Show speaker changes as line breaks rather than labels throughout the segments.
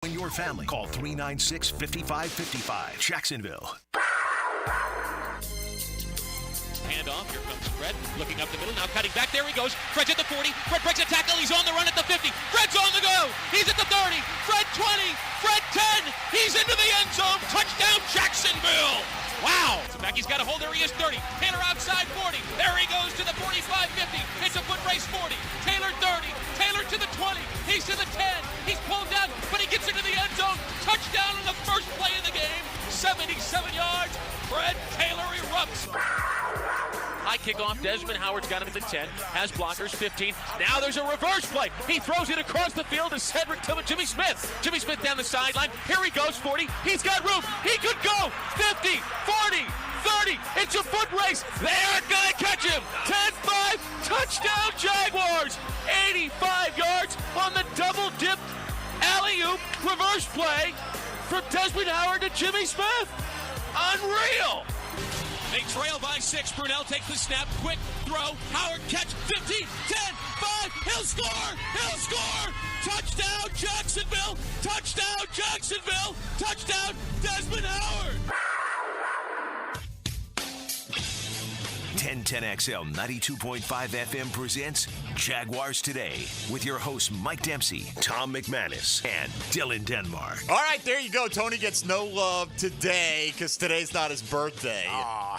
In your family, call 396-5555. Jacksonville.
Handoff. Here comes Fred, looking up the middle, now cutting back. There he goes. Fred's at the 40. Fred breaks a tackle. He's on the run at the 50. Fred's on the go. He's at the 30. Fred 20. Fred 10. He's into the end zone. Touchdown, Jacksonville. Wow. So back, he's got a hold. There he is, 30. Taylor outside 40. There he goes to the 45-50. It's a foot race, 40. Taylor 30. Taylor to the 20. He's to the 10. He's pulled down, but he gets into the end zone. Touchdown on the first play of the game. 77 yards. Fred Taylor erupts. High kickoff. Desmond Howard's got him at the 10. Has blockers, 15. Now there's a reverse play. He throws it across the field to Cedric Tillman. Jimmy Smith. Jimmy Smith down the sideline. Here he goes, 40. He's got room. He could go. 50, 40, 30. It's a foot race. They aren't going to catch him. 10-5. Touchdown, Jaguars. 85 yards on the double-dipped alley-oop reverse play from Desmond Howard to Jimmy Smith. Unreal. They trail by 6. Brunell takes the snap. Quick throw. Howard catch. 15, 10, 5. He'll score. He'll score. Touchdown, Jacksonville. Touchdown, Jacksonville. Touchdown, Desmond Howard.
1010XL 92.5 FM presents Jaguars Today with your hosts Mike Dempsey, Tom McManus, and Dylan Denmark.
All right, there you go. Tony gets no love today because today's not his birthday.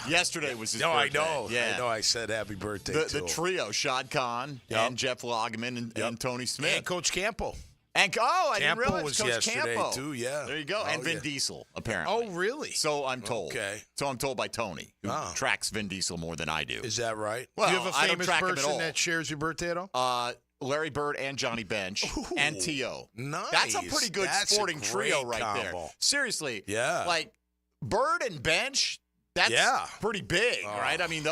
Yesterday was his birthday.
I know.
Yeah.
I know. I said happy birthday,
The trio, Shad Khan and Jeff Loggeman and Tony Smith.
And Coach Campbell.
I didn't realize
was
Coach
yesterday,
Campo.
too, yeah.
There you go. And Vin Diesel, apparently.
Oh, really?
So I'm told.
Okay.
So I'm told by Tony, who tracks Vin Diesel more than I do.
Is that right?
Well,
do you have a
I don't
famous
track him at
person
all.
that shares your birthday at all?
Larry Bird and Johnny Bench and T.O.
Nice.
That's a pretty good
That's
sporting
a
trio
great
right there.
combo.
Seriously.
Yeah.
Like, Bird and Bench, that's pretty big, right? I mean,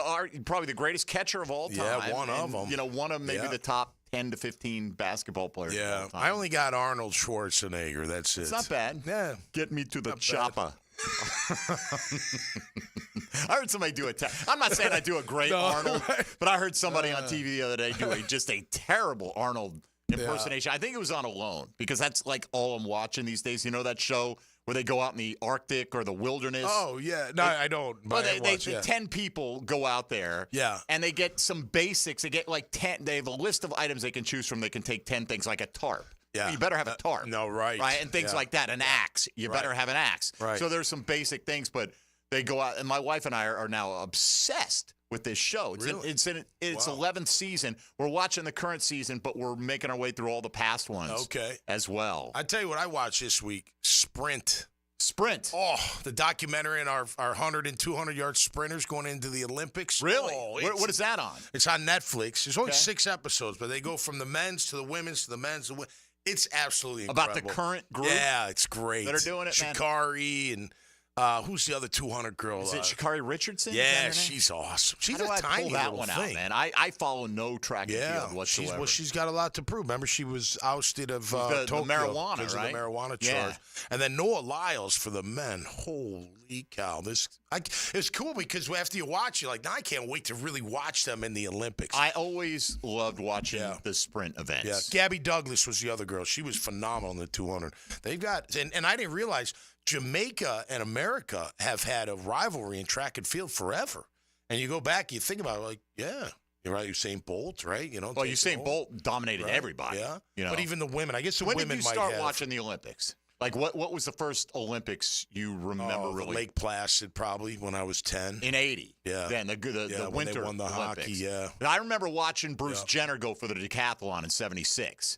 probably the greatest catcher of all time.
Yeah, one of them.
You know, one of maybe the top 10 to 15 basketball players of all time.
I only got Arnold Schwarzenegger. That's it.
It's not bad.
Yeah.
Get me to the chopper. I heard somebody do I'm not saying I do a great Arnold, but I heard somebody on TV the other day do just a terrible Arnold impersonation. I think it was on Alone because that's like all I'm watching these days. You know that show where they go out in the Arctic or the wilderness?
Oh, yeah. No, I don't.
Well, they 10 people go out there.
Yeah.
And they get some basics. They get like 10. They have a list of items they can choose from. They can take 10 things like a tarp.
Yeah.
You better have a tarp.
Right.
And things like that. An axe. You better have an axe.
Right.
So there's some basic things, but they go out. And my wife and I are now obsessed with this show. It's in its 11th season. We're watching the current season, but we're making our way through all the past ones as well.
I tell you what I watched this week, Sprint.
Oh,
the documentary on our 100 and 200-yard sprinters going into the Olympics.
Really?
Oh,
what is that on?
It's on Netflix. There's only 6 episodes, but they go from the men's to the women's to the men's to the women. It's absolutely incredible.
About the current group?
Yeah, it's great.
That are doing it, man.
Sha'Carri and who's the other 200 girl?
Is it Sha'Carri Richardson?
Yeah, she's awesome. She's
How do
a
I
tiny
pull that
little
one
thing.
out, man? I follow no track and field whatsoever.
She's got a lot to prove. Remember, she was ousted of
the
Tokyo
marijuana,
because
right?
of the marijuana charge.
Yeah.
And then Noah Lyles for the men. Holy cow! It's cool because after you watch, you're like, now I can't wait to really watch them in the Olympics.
I always loved watching the sprint events.
Yeah, Gabby Douglas was the other girl. She was phenomenal in the 200. They've got, and I didn't realize Jamaica and America have had a rivalry in track and field forever. And you go back, you think about it, like, yeah, you're right. Usain Bolt, right? You know,
well, Usain Bolt dominated everybody.
Yeah,
you know,
but even the women. I guess the
when
women
did you
might
start
have.
watching the Olympics? Like, what was the first Olympics you remember really?
Lake Placid, probably when I was 10.
In 80.
Yeah.
Then the
when
winter
they won the
Olympics.
hockey, yeah.
I remember watching Bruce Jenner go for the decathlon in 76.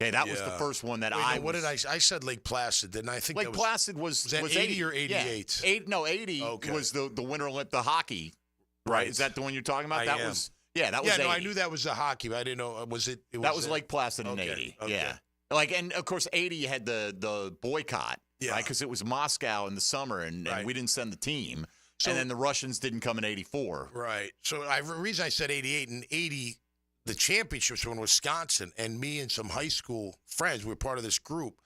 Okay, that was the first one that
What did I said Lake Placid, didn't I? Think
Lake Placid was
that 80 or 88?
Yeah. 80 was the Winter Olympic, the hockey. Right. Is that the one you're talking about? That was 80.
No, I knew that was the hockey, but I didn't know.
That was Lake Placid in 80.
Okay.
Yeah. Like, and of course, 80 you had the boycott, right? Because it was Moscow in the summer, and we didn't send the team. So, and then the Russians didn't come in 84.
Right. So the reason I said 88 and 80, the championships were in Wisconsin, and me and some high school friends, we were part of this group.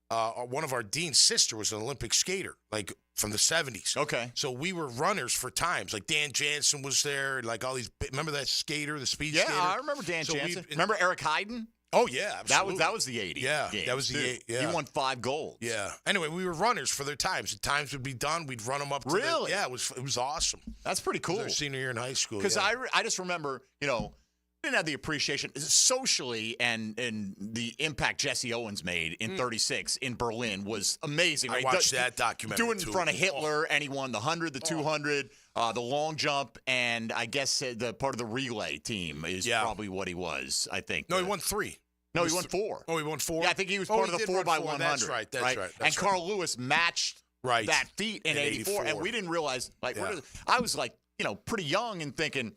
One of our dean's sister was an Olympic skater, like from the 70s.
Okay.
So we were runners for times. Like Dan Jansen was there, and like all these. Remember that skater, the speed skater?
Yeah, I remember Dan Jansen. Remember Eric Heiden?
Oh, yeah, absolutely.
That was the 80.
Yeah,
games,
that was the
too.
8. Yeah.
He won 5 golds.
Yeah. Anyway, we were runners for their times. The times would be done. We'd run them up to
Really?
Yeah, it was awesome.
That's pretty cool.
It was our senior year in high school.
Because
yeah.
I just remember, didn't have the appreciation socially and the impact Jesse Owens made in 36 in Berlin was amazing.
I
Right?
watched that documentary,
Doing it in front of Hitler, and he won the 100, the 200, the long jump, and I guess the part of the relay team is probably what he was, I think.
No, he won 3.
No, he won 4.
Oh, he won 4?
Yeah, I think he was part of the 4x100.
That's right.
And Carl Lewis matched that feat in 84, and we didn't realize, I was like, pretty young and thinking,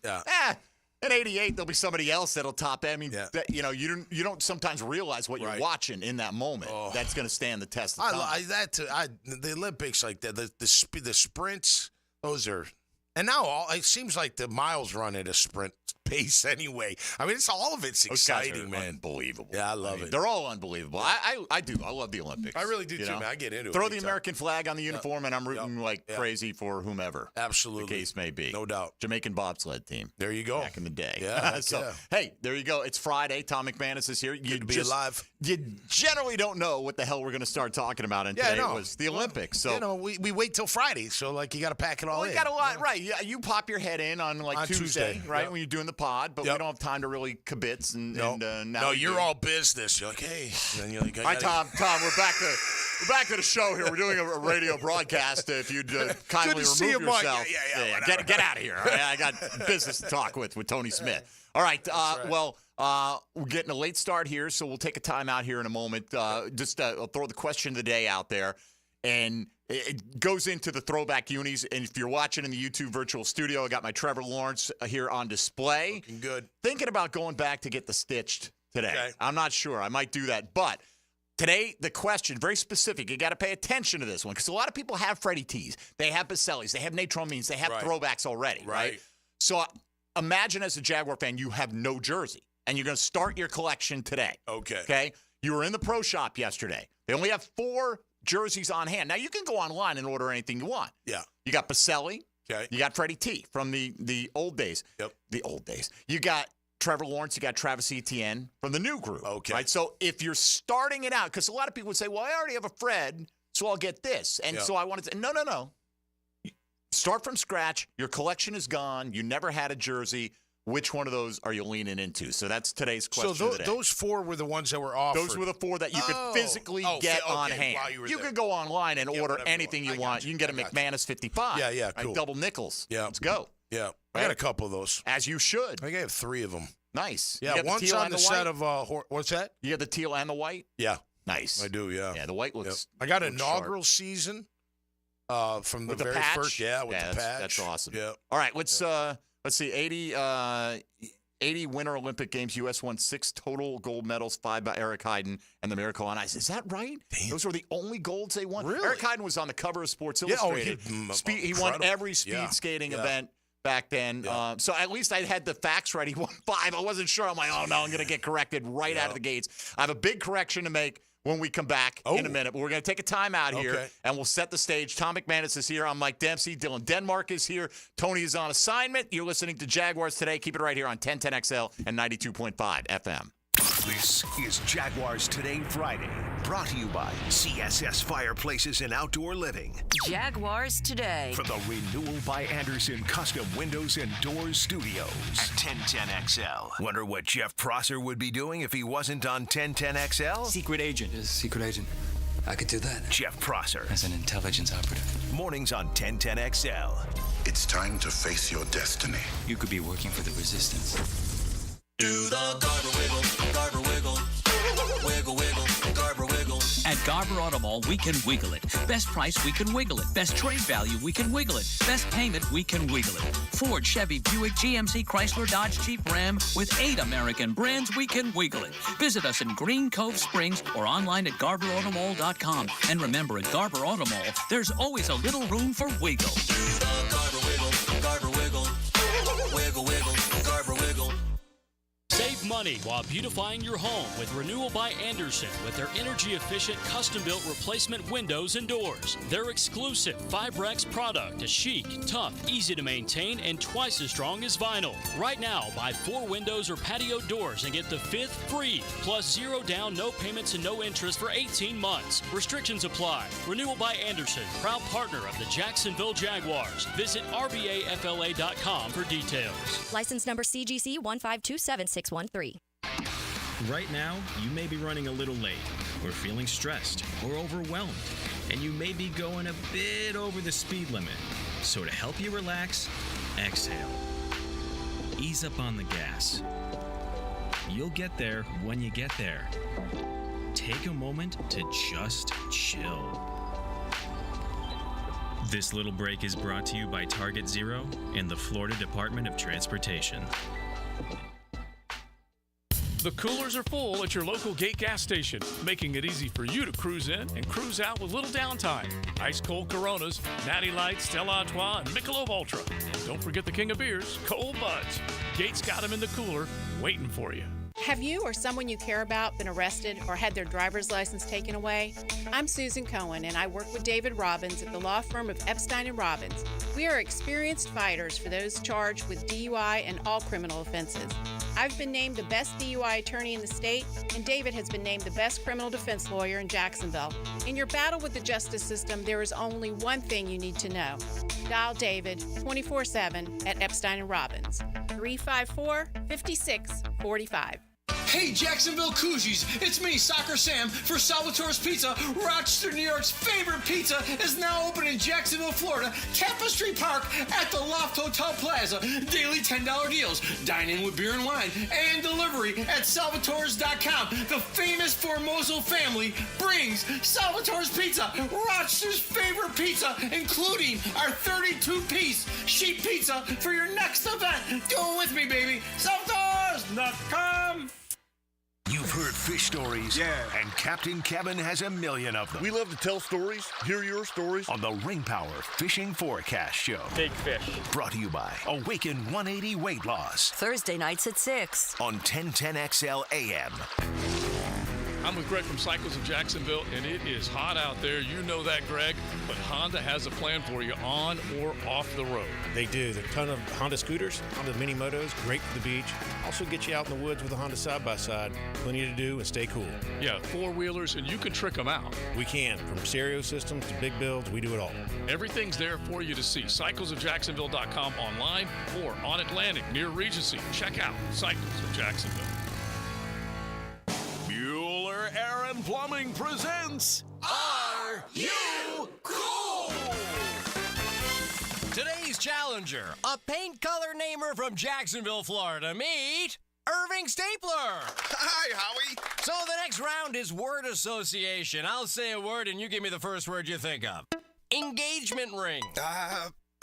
in 88, there'll be somebody else that'll top that. I mean, you don't sometimes realize what you're watching in that moment. That's going to stand the test of time.
The Olympics like that, the sprints, those are. And now it seems like the miles run at a sprint pace anyway. I mean, all of it's exciting, man.
Unbelievable.
Yeah, I love it.
They're all unbelievable. I do. I love the Olympics.
I really do too, man. I get into it.
Throw the American flag on the uniform, and I'm rooting crazy for whomever.
Absolutely.
The case may be.
No doubt.
Jamaican bobsled team.
There you go.
Back in the day.
Yeah.
Hey, there you go. It's Friday. Tom McManus is here.
Good to be alive.
You generally don't know what the hell we're going to start talking about, and today was the Olympics. So
we wait till Friday, so you got to pack it all in.
We got a lot, right? Yeah, you pop your head in on Tuesday, right? When you're doing the pod, but we don't have time to really kibitz and now
you're all business. You're like, hey, and then you're like,
hi, Tom, we're back to the show here. We're doing a radio broadcast. If you'd kindly remove yourself, get out of here. All right? I got business to talk with Tony Smith. All right. Well, we're getting a late start here, so we'll take a time out here in a moment. I'll throw the question of the day out there, and it goes into the throwback unis. And if you're watching in the YouTube virtual studio, I got my Trevor Lawrence here on display.
Looking good.
Thinking about going back to get the stitched today.
Okay.
I'm not sure. I might do that. But today, the question, very specific. You got to pay attention to this one because a lot of people have Freddie T's. They have Baselli's. They have Nate Tromines. They have throwbacks already, right? So imagine as a Jaguar fan, you have no jersey, and you're going to start your collection today. Okay? You were in the pro shop yesterday. They only have 4 jerseys on hand. Now, you can go online and order anything you want.
Yeah.
You got Baselli.
Okay.
You got Freddie T from the old days.
Yep.
The old days. You got Trevor Lawrence. You got Travis Etienne from the new group.
Okay.
Right? So if you're starting it out, because a lot of people would say, well, I already have a Fred, so I'll get this. And so I wanted to – no. Start from scratch. Your collection is gone. You never had a jersey. Which one of those are you leaning into? So that's today's question.
So
today.
Those 4 were the ones that were offered.
Those were the 4 that you could physically get on hand. You could go online and order anything you want. You can get a McManus 55.
Yeah, cool.
Right, double nickels.
Yeah.
Let's go.
Yeah. I got a couple of those.
As you should.
I think I have 3 of them.
Nice.
Yeah, one's on the set of what's that?
You got the teal and the white?
Yeah.
Nice.
I do, yeah.
Yeah, the white looks
I got inaugural season from the very
patch?
first. Yeah, with the patch.
That's awesome.
Yeah.
All right, let's see. 80 Winter Olympic Games. U.S. won 6 total gold medals, 5 by Eric Heiden and the Miracle on Ice. Is that right?
Damn.
Those were the only golds they won?
Really?
Eric Heiden was on the cover of Sports Illustrated. He won every speed skating event back then.
Yeah.
So at least I had the facts right. He won 5. I wasn't sure. I'm like, oh, no, I'm going to get corrected right out of the gates. I have a big correction to make when we come back in a minute. But we're going to take a time out here, and we'll set the stage. Tom McManus is here. I'm Mike Dempsey. Dylan Denmark is here. Tony is on assignment. You're listening to Jaguars Today. Keep it right here on 1010XL and 92.5 FM.
This is Jaguars Today Friday, brought to you by CSS Fireplaces and Outdoor Living.
Jaguars Today.
From the Renewal by Anderson Custom Windows and Doors Studios at 1010XL. Wonder what Jeff Prosser would be doing if he wasn't on 1010XL?
Secret agent. Yes, secret agent. I could do that.
Jeff Prosser.
As an intelligence operative.
Mornings on 1010XL.
It's time to face your destiny.
You could be working for the resistance.
Do the Garber wiggle, Garber wiggle, wiggle, wiggle, Garber wiggle.
At Garber Auto Mall, we can wiggle it. Best price, we can wiggle it. Best trade value, we can wiggle it. Best payment, we can wiggle it. Ford, Chevy, Buick, GMC, Chrysler, Dodge, Jeep, Ram. With 8 American brands, we can wiggle it. Visit us in Green Cove Springs or online at GarberAutomall.com. And remember, at Garber Auto Mall, there's always a little room for wiggle.
Do the Garber wiggle, Garber wiggle, wiggle, wiggle, Garber wiggle.
Save
money while beautifying your home with Renewal by Andersen with their energy-efficient, custom-built replacement windows and doors. Their exclusive Fibrex product is chic, tough, easy to maintain, and twice as strong as vinyl. Right now, buy 4 windows or patio doors and get the 5th free, plus 0 down, no payments, and no interest for 18 months. Restrictions apply. Renewal by Andersen, proud partner of the Jacksonville Jaguars. Visit rbafla.com for details.
License number CGC 1527613.
Right now, you may be running a little late, or feeling stressed, or overwhelmed, and you may be going a bit over the speed limit. So to help you relax, exhale. Ease up on the gas. You'll get there when you get there. Take a moment to just chill. This little break is brought to you by Target Zero and the Florida Department of Transportation.
The coolers are full at your local Gate gas station, making it easy for you to cruise in and cruise out with little downtime. Ice cold Coronas, Natty Light, Stella Artois, and Michelob Ultra. Don't forget the king of beers, Cold Buds. Gate's got them in the cooler, waiting for you.
Have you or someone you care about been arrested or had their driver's license taken away? I'm Susan Cohen, and I work with David Robbins at the law firm of Epstein & Robbins. We are experienced fighters for those charged with DUI and all criminal offenses. I've been named the best DUI attorney in the state, and David has been named the best criminal defense lawyer in Jacksonville. In your battle with the justice system, there is only one thing you need to know. Dial David 24/7 at Epstein & Robbins, 354-5645.
Hey, Jacksonville Koozies, it's me, Soccer Sam, for Salvatore's Pizza. Rochester, New York's favorite pizza is now open in Jacksonville, Florida, Tapestry Park at the Loft Hotel Plaza. Daily $10 deals, dine in with beer and wine, and delivery at salvatores.com. The famous Formoso family brings Salvatore's Pizza, Rochester's favorite pizza, including our 32-piece sheet pizza for your next event. Do it with me, baby. Salvatores.com.
You've heard fish stories. Yeah. And Captain Kevin has a million of them.
We love to tell stories, hear your stories.
On the Ring Power Fishing Forecast Show.
Big fish.
Brought to you by Awaken 180 Weight Loss.
Thursday nights at 6.
On 1010XL AM.
I'm with Greg from Cycles of Jacksonville, and it is hot out there. You know that, Greg. But Honda has a plan for you on or off the road.
They do. There's a ton of Honda scooters, Honda mini motos, great for the beach. Also get you out in the woods with a Honda side-by-side. Plenty to do and stay cool.
Yeah, four-wheelers, and you can trick them out.
We can. From stereo systems to big builds, we do it all.
Everything's there for you to see. CyclesofJacksonville.com online or on Atlantic near Regency. Check out Cycles of Jacksonville.
Bueller Air and Plumbing presents
Are You Cool? Today's challenger, a paint color namer from Jacksonville, Florida. Meet Irving Stapler.
Hi, Howie.
So the next round is word association. I'll say a word and you give me the first word you think of. Engagement ring.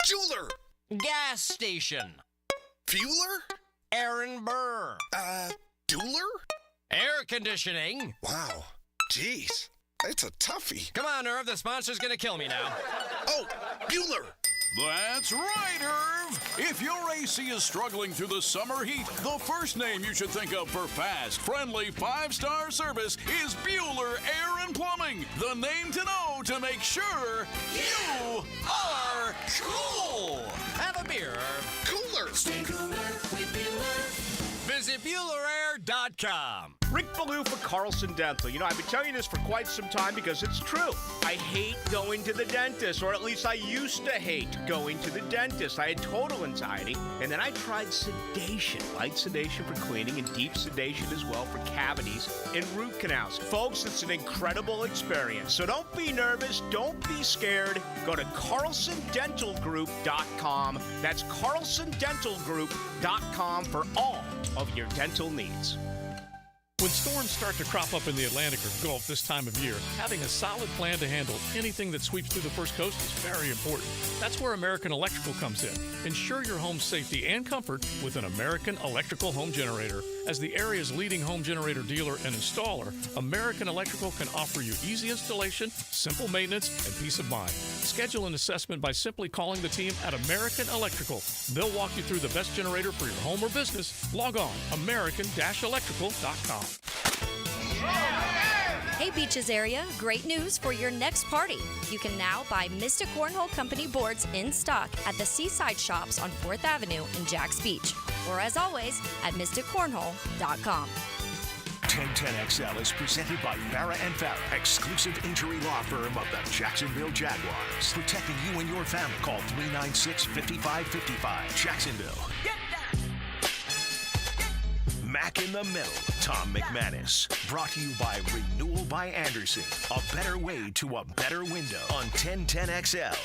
Jeweler.
Gas station.
Fueler.
Aaron Burr.
Dueler.
Air conditioning.
Wow. Jeez. It's a toughie.
Come on, Irv. The sponsor's going to kill me now.
Oh, Bueller.
That's right, Irv. If your AC is struggling through the summer heat, the first name you should think of for fast, friendly, 5-star service is Bueller Air and Plumbing. The name to know to make sure you are cool.
Have a beer, Irv.
Cooler.
Stay cooler with Bueller. Visit BuellerAir.com.
Rick Ballou for Carlson Dental. You know, I've been telling you this for quite some time because it's true. I hate going to the dentist, or at least I used to hate going to the dentist. I had total anxiety, and then I tried sedation. Light sedation for cleaning and deep sedation as well for cavities and root canals. Folks, it's an incredible experience. So don't be nervous. Don't be scared. Go to CarlsonDentalGroup.com. That's CarlsonDentalGroup.com for all of your dental needs.
When storms start to crop up in the Atlantic or Gulf this time of year, having a solid plan to handle anything that sweeps through the First Coast is very important. That's where American Electrical comes in. Ensure your home's safety and comfort with an American Electrical home generator. As the area's leading home generator dealer and installer, American Electrical can offer you easy installation, simple maintenance, and peace of mind. Schedule an assessment by simply calling the team at American Electrical. They'll walk you through the best generator for your home or business. Log on, american-electrical.com.
Hey Beaches area, great news for your next party. You can now buy Mystic Cornhole Company boards in stock at the Seaside Shops on 4th Avenue in Jacks Beach. Or as always, at mysticcornhole.com.
1010XL is presented by Farrah & Farrah, exclusive injury law firm of the Jacksonville Jaguars. Protecting you and your family. Call 396-5555. Jacksonville. Mac in the Middle, Tom McManus. Brought to you by Renewal by Anderson. A better way to a better window on 1010XL.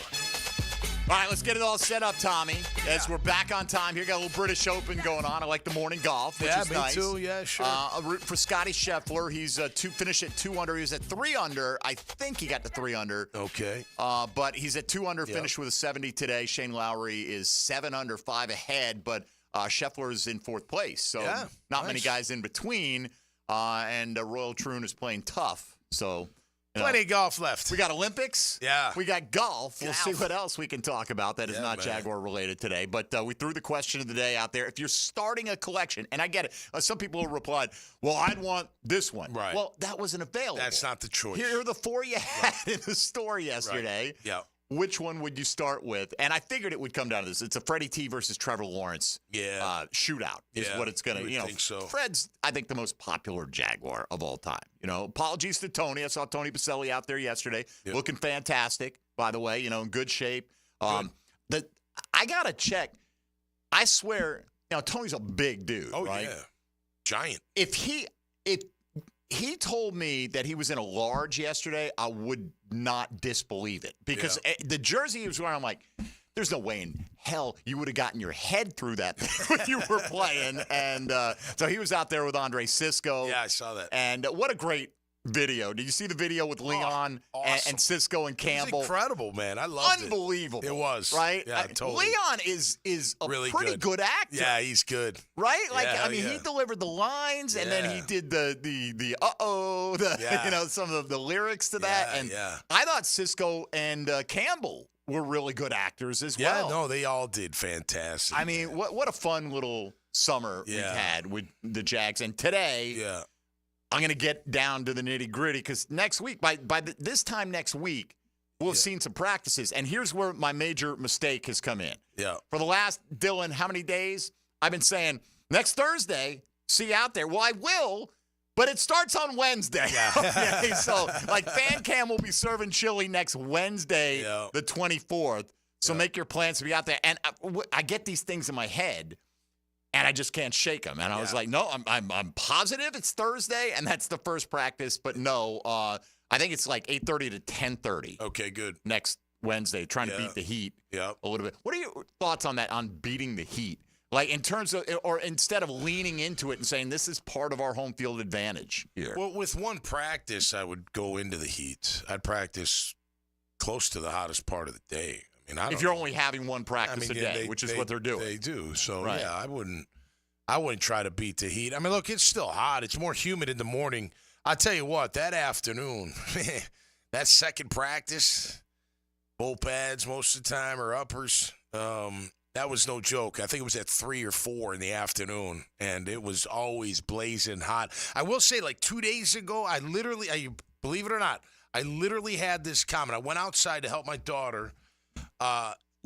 All right, let's get it all set up, Tommy. As we're back on time here, got a little British Open going on. I like the morning golf, which is nice.
Me too. Yeah, sure.
For Scotty Scheffler, he's finished at 2 under. He was at 3 under. I think he got to 3 under.
Okay.
But he's at 2 under, finished with a 70 today. Shane Lowry is 7 under, 5 ahead, but Scheffler is in 4th place. So not many guys in between. And Royal Troon is playing tough. So
plenty of golf left.
We got Olympics.
Yeah.
We got golf. We'll see what else we can talk about that is not Jaguar related today. But we threw the question of the day out there. If you're starting a collection, and I get it, some people have replied, well, I'd want this one.
Right.
Well, that wasn't available.
That's not the choice.
Here are the 4 you had in the store yesterday.
Right. Yeah.
Which one would you start with? And I figured it would come down to this. It's a Freddie T versus Trevor Lawrence shootout is what it's going to,
think so.
Fred's, I think, the most popular Jaguar of all time. Apologies to Tony. I saw Tony Baselli out there yesterday looking fantastic, by the way, in good shape. I got to check. I swear, Tony's a big dude, right?
Yeah. Giant.
If he told me that he was in a large yesterday, I would not disbelieve it. Because the jersey he was wearing, I'm like, there's no way in hell you would have gotten your head through that when you were playing. And so he was out there with Andre Sisco.
Yeah, I saw that.
And what a great video. Did you see the video with Leon
awesome.
and Sisco and Campbell?
It was incredible, man. I loved
Unbelievable.
It was.
Right?
Yeah, totally.
Leon is a
really
pretty good actor.
Yeah, he's good.
Right? He delivered the lines, and then he did the some of the lyrics to that. And I thought Sisco and Campbell were really good actors as well.
Yeah, no, they all did fantastic.
I mean, what a fun little summer we've had with the Jags. And today, I'm going to get down to the nitty-gritty because next week, by this time next week, we'll have seen some practices. And here's where my major mistake has come in.
Yeah.
For the last, Dylan, how many days? I've been saying, next Thursday, see you out there. Well, I will, but it starts on Wednesday.
Yeah.
Okay, so, Fan Cam will be serving chili next Wednesday, the 24th. So make your plans to be out there. And I get these things in my head. And I just can't shake them. And I was like, no, I'm positive it's Thursday, and that's the first practice. But no, I think it's 8:30 to 10:30.
Okay, good.
Next Wednesday, trying to beat the Heat a little bit. What are your thoughts on that, on beating the Heat? In terms of, or instead of leaning into it and saying this is part of our home field advantage here.
Well, with one practice, I would go into the Heat. I'd practice close to the hottest part of the day.
If you're only having one practice a day, which is what they're doing.
They do. So, I wouldn't try to beat the Heat. I mean, look, it's still hot. It's more humid in the morning. I'll tell you what, that afternoon, that second practice, bull pads most of the time or uppers, that was no joke. I think it was at 3 or 4 in the afternoon, and it was always blazing hot. I will say, 2 days ago, believe it or not, I literally had this comment. I went outside to help my daughter.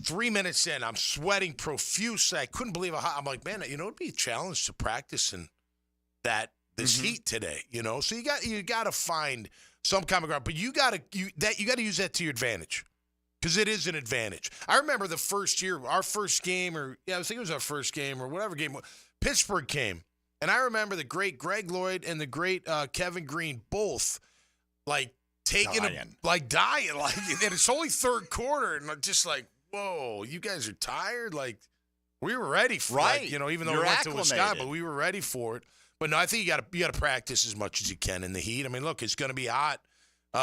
3 minutes in, I'm sweating profusely. I couldn't believe how hot. I'm like, man, it'd be a challenge to practice in this heat today, So you got to find some common ground, but you got to use that to your advantage because it is an advantage. I remember the first year, our first game, I think it was our first game or whatever game, Pittsburgh came, and I remember the great Greg Lloyd and the great Kevin Green both taking dying, and it's only third quarter, and I'm just whoa, you guys are tired? We were ready for it, even though we went to Wisconsin, but we were ready for it. But no, I think you got to practice as much as you can in the heat. I mean, look, it's going to be hot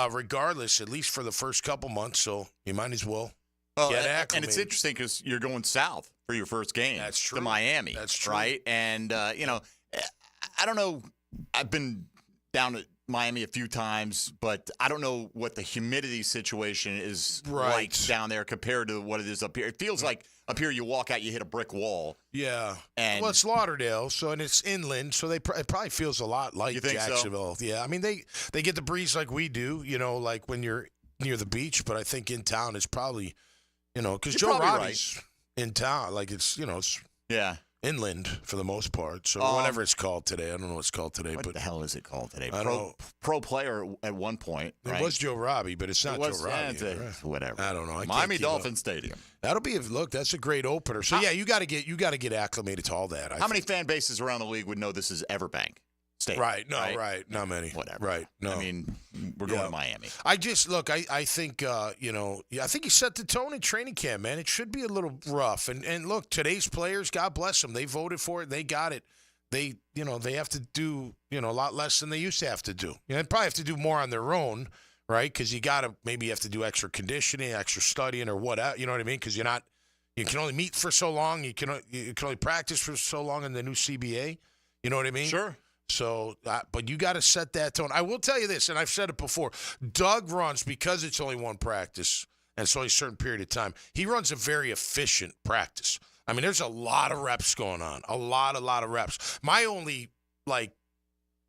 regardless, at least for the first couple months. So you might as well get acclimated.
And it's interesting because you're going south for your first game.
That's true.
To Miami.
That's true.
Right? And, I don't know. I've been down at Miami a few times, but I don't know what the humidity situation is like down there compared to what it is up here. It feels like up here you walk out, you hit a brick wall.
Yeah.
And
well, it's Lauderdale, and it's inland, so it probably feels a lot like
You think
Jacksonville.
so?
Yeah. I mean, they get the breeze like we do, like when you're near the beach, but I think in town it's probably, because Joe Robbie's in town. Like it's, it's inland for the most part. So whatever it's called today. I don't know what it's called today.
What the hell is it called today?
I don't know.
Pro player at one point.
It was Joe Robbie, but it's not Joe Robbie.
Whatever.
I don't know.
Miami Dolphin Stadium.
That'll be that's a great opener. So you got to get acclimated to all that.
How many fan bases around the league would know this is Everbank Stadium?
Right. No. Right. Not many.
Whatever.
Right. No.
I mean, we're going to Miami.
I just look. I think I think he set the tone in training camp, man. It should be a little rough. And look, today's players, God bless them. They voted for it. They got it. They have to do a lot less than they used to have to do. They probably have to do more on their own, right? Because you have to do extra conditioning, extra studying, or whatever. You know what I mean? Because you can only meet for so long. You can only practice for so long in the new CBA. You know what I mean?
Sure.
So, but you got to set that tone. I will tell you this, and I've said it before. Doug runs, because it's only one practice and it's only a certain period of time, he runs a very efficient practice. I mean, there's a lot of reps going on, a lot of reps. My only,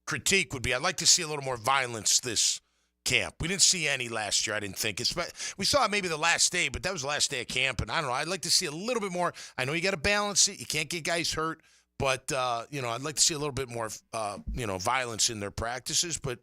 critique would be I'd like to see a little more violence this camp. We didn't see any last year, I didn't think. We saw it maybe the last day, but that was the last day of camp, and I don't know. I'd like to see a little bit more. I know you got to balance it. You can't get guys hurt. But, I'd like to see a little bit more, violence in their practices. But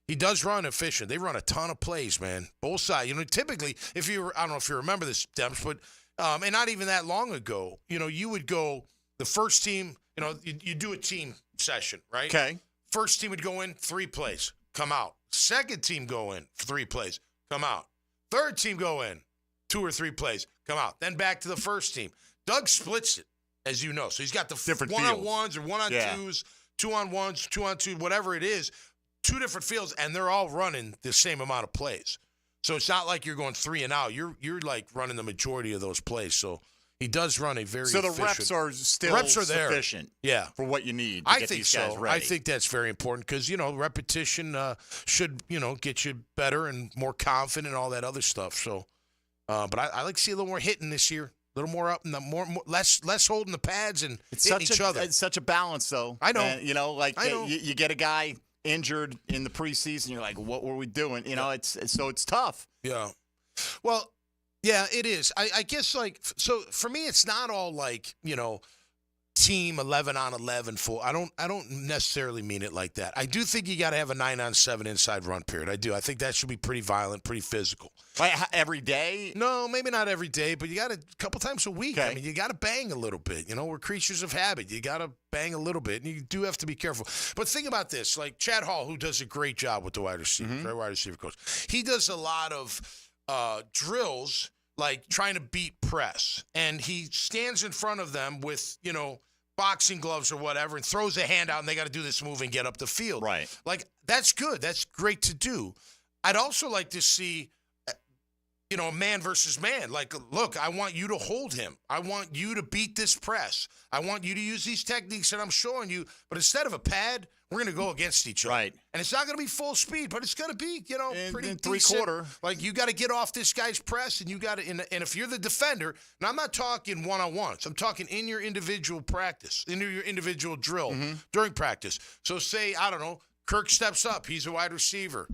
he does run efficient. They run a ton of plays, man. Both sides. Typically, I don't know if you remember this, Demps, but, and not even that long ago, you would go, the first team, you do a team session, right?
Okay.
First team would go in, 3 plays, come out. Second team go in, 3 plays, come out. Third team go in, 2 or 3 plays, come out. Then back to the first team. Doug splits it. As you know. So he's got the
different
one-on-ones or one-on-twos, 2-on-1s, 2-on-2, whatever it is, 2 different fields, and they're all running the same amount of plays. So it's not like you're going 3 and out. You're like running the majority of those plays. So he does run a very efficient.
So the reps are still sufficient for what you need to get these guys ready.
I think that's very important because, repetition should, get you better and more confident and all that other stuff. So, but I like to see a little more hitting this year. A little more up and less holding the pads and hitting each other.
It's such a balance, though.
I know.
And, you get a guy injured in the preseason. You're like, what were we doing? It's tough.
Yeah. Well, yeah, it is. I guess so for me, it's not all team 11-on-11 full. I don't necessarily mean it like that. I do think you got to have a 9-on-7 inside run period. I do. I think that should be pretty violent, pretty physical.
Every day?
No, maybe not every day, but you got to a couple times a week.
Okay.
I mean, you got to bang a little bit. We're creatures of habit. You got to bang a little bit, and you do have to be careful. But think about this. Like Chad Hall, who does a great job with the wide receivers, right? Wide receiver coach. He does a lot of drills, like trying to beat press. And he stands in front of them with, boxing gloves or whatever, and throws a hand out, and they got to do this move and get up the field.
Right.
That's good. That's great to do. I'd also like to see, man versus man. Look, I want you to hold him. I want you to beat this press. I want you to use these techniques that I'm showing you. But instead of a pad, we're going to go against each other.
Right.
And it's not going to be full speed, but it's going to be, pretty decent.
3/4.
You got to get off this guy's press, and you got to. And if you're the defender, and I'm not talking one-on-ones. I'm talking in your individual practice, in your individual drill during practice. So say, I don't know, Kirk steps up. He's a wide receiver.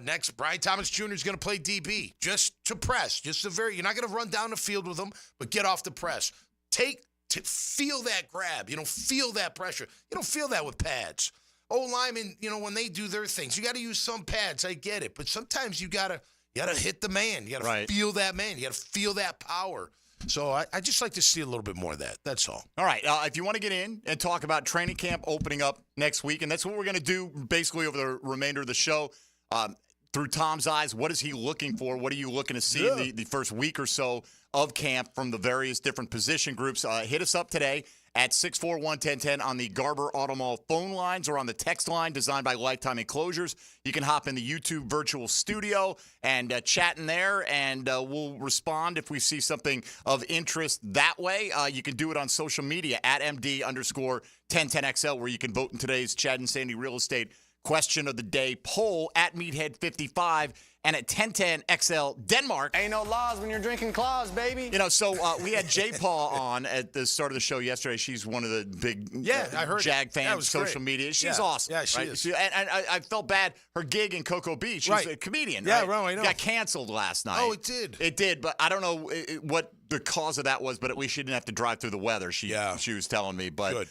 Next, Brian Thomas Jr. is going to play DB just to press. You're not going to run down the field with him, but get off the press. Feel that grab. Feel that pressure. You don't feel that with pads. Linemen, when they do their things, you got to use some pads. I get it, but sometimes you gotta hit the man. You gotta feel that man. You gotta feel that power. So I just like to see a little bit more of that. That's all.
All right. If you want to get in and talk about training camp opening up next week, and that's what we're going to do basically over the remainder of the show. through Tom's eyes, what is he looking for? What are you looking to see in the first week or so of camp from the various different position groups? Hit us up today at 641-1010 on the Garber Auto Mall phone lines or on the text line designed by Lifetime Enclosures. You can hop in the YouTube virtual studio and chat in there, and we'll respond if we see something of interest that way. You can do it on social media at MD_1010XL, where you can vote in today's Chad and Sandy Real Estate Question of the Day poll at Meathead55 and at 1010XL Denmark.
Ain't no laws when you're drinking claws, baby.
So we had J. Paw on at the start of the show yesterday. She's one of the big
I heard
Jag fans on social
great.
media. She's awesome.
Yeah, she is.
And I felt bad. Her gig in Cocoa Beach, she's a comedian.
Yeah,
right?
I know.
Got canceled last night.
Oh, it did?
It did, but I don't know what the cause of that was, but at least she didn't have to drive through the weather, she was telling me. But
Good.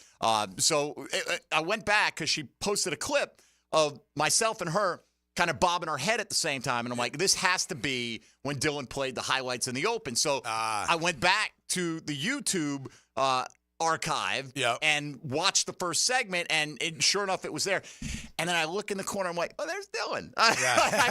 So I went back because she posted a clip of myself and her kind of bobbing our head at the same time. And I'm like, this has to be when Dylan played the highlights in the Open. So I went back to the YouTube archive and watched the first segment, and sure enough, it was there. And then I look in the corner. I'm like, oh, there's Dylan. I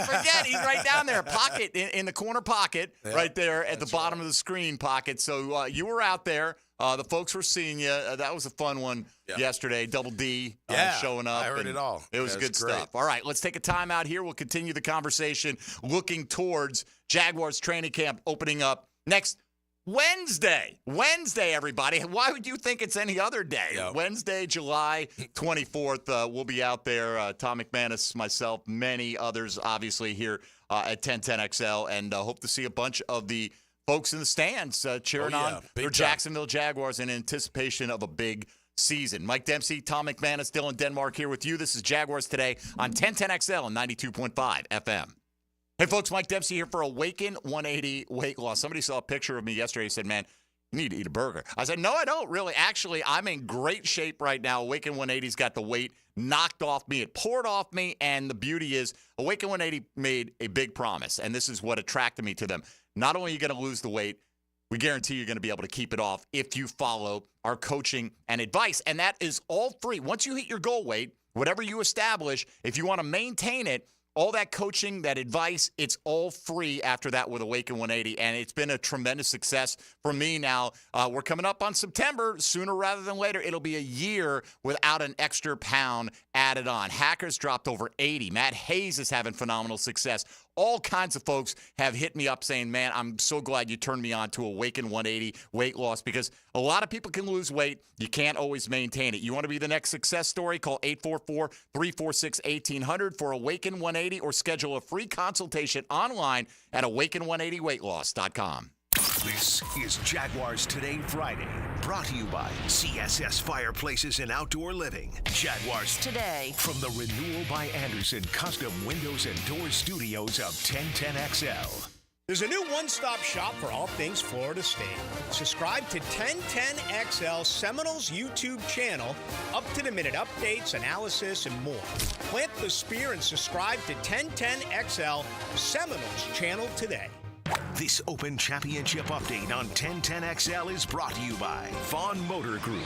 forget. He's right down there, pocket, in the corner pocket, right there at the bottom of the screen pocket. So you were out there. The folks were seeing you. That was a fun one yesterday. Double D showing up.
I heard it all.
It was good
great
stuff. All right, let's take a time out here. We'll continue the conversation looking towards Jaguars training camp opening up next Wednesday. Wednesday, everybody. Why would you think it's any other day? Wednesday, July 24th. We'll be out there. Tom McManus, myself, many others, obviously, here at 1010XL, and hope to see a bunch of the folks in the stands cheering on their Jacksonville Jaguars in anticipation of a big season. Mike Dempsey, Tom McManus, Dylan Denmark here with you. This is Jaguars Today on 1010XL and 92.5 FM. Hey, folks, Mike Dempsey here for Awaken 180 Weight Loss. Somebody saw a picture of me yesterday and said, man, you need to eat a burger. I said, no, I don't really. Actually, I'm in great shape right now. Awaken 180's got the weight knocked off me. It poured off me, and the beauty is Awaken 180 made a big promise, and this is what attracted me to them. Not only are you going to lose the weight, we guarantee you're going to be able to keep it off if you follow our coaching and advice. And that is all free. Once you hit your goal weight, whatever you establish, if you want to maintain it, all that coaching, that advice, it's all free after that with Awaken 180. And it's been a tremendous success for me now. We're coming up on September. Sooner rather than later, it'll be a year without an extra pound added on. Hackers dropped over 80. Matt Hayes is having phenomenal success. All kinds of folks have hit me up saying, man, I'm so glad you turned me on to Awaken 180 weight loss, because a lot of people can lose weight. You can't always maintain it. You want to be the next success story? Call 844-346-1800 for Awaken 180 or schedule a free consultation online at awaken180weightloss.com.
This is Jaguars Today Friday, brought to you by CSS Fireplaces and Outdoor Living. Jaguars
Today.
From the Renewal by Anderson Custom Windows and Doors Studios of 1010XL.
There's a new one-stop shop for all things Florida State. Subscribe to 1010XL Seminoles YouTube channel, up-to-the-minute updates, analysis, and more. Plant the spear and subscribe to 1010XL Seminoles channel today.
This Open Championship update on 1010XL is brought to you by Vaughn Motor Group.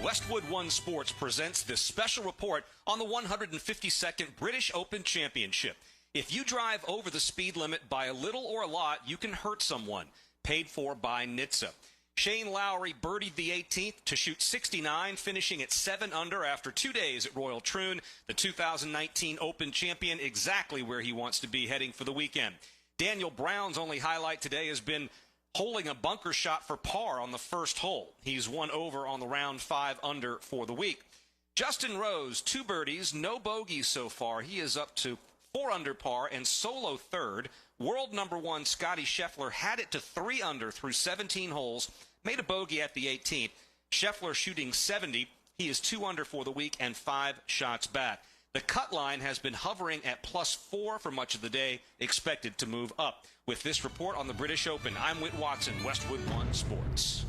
Westwood One Sports presents this special report on the 152nd British Open Championship. If you drive over the speed limit by a little or a lot, you can hurt someone. Paid for by NHTSA. Shane Lowry birdied the 18th to shoot 69, finishing at 7 under after 2 days at Royal Troon. The 2019 Open champion exactly where he wants to be heading for the weekend. Daniel Brown's only highlight today has been holding a bunker shot for par on the first hole. He's 1 over on the round 5 under for the week. Justin Rose, 2 birdies, no bogeys so far. He is up to 4 under par and solo third. World number 1 Scotty Scheffler had it to 3 under through 17 holes, made a bogey at the 18th. Scheffler shooting 70. He is 2 under for the week and 5 shots back. The cut line has been hovering at +4 for much of the day, expected to move up. With this report on the British Open, I'm Whit Watson, Westwood One Sports.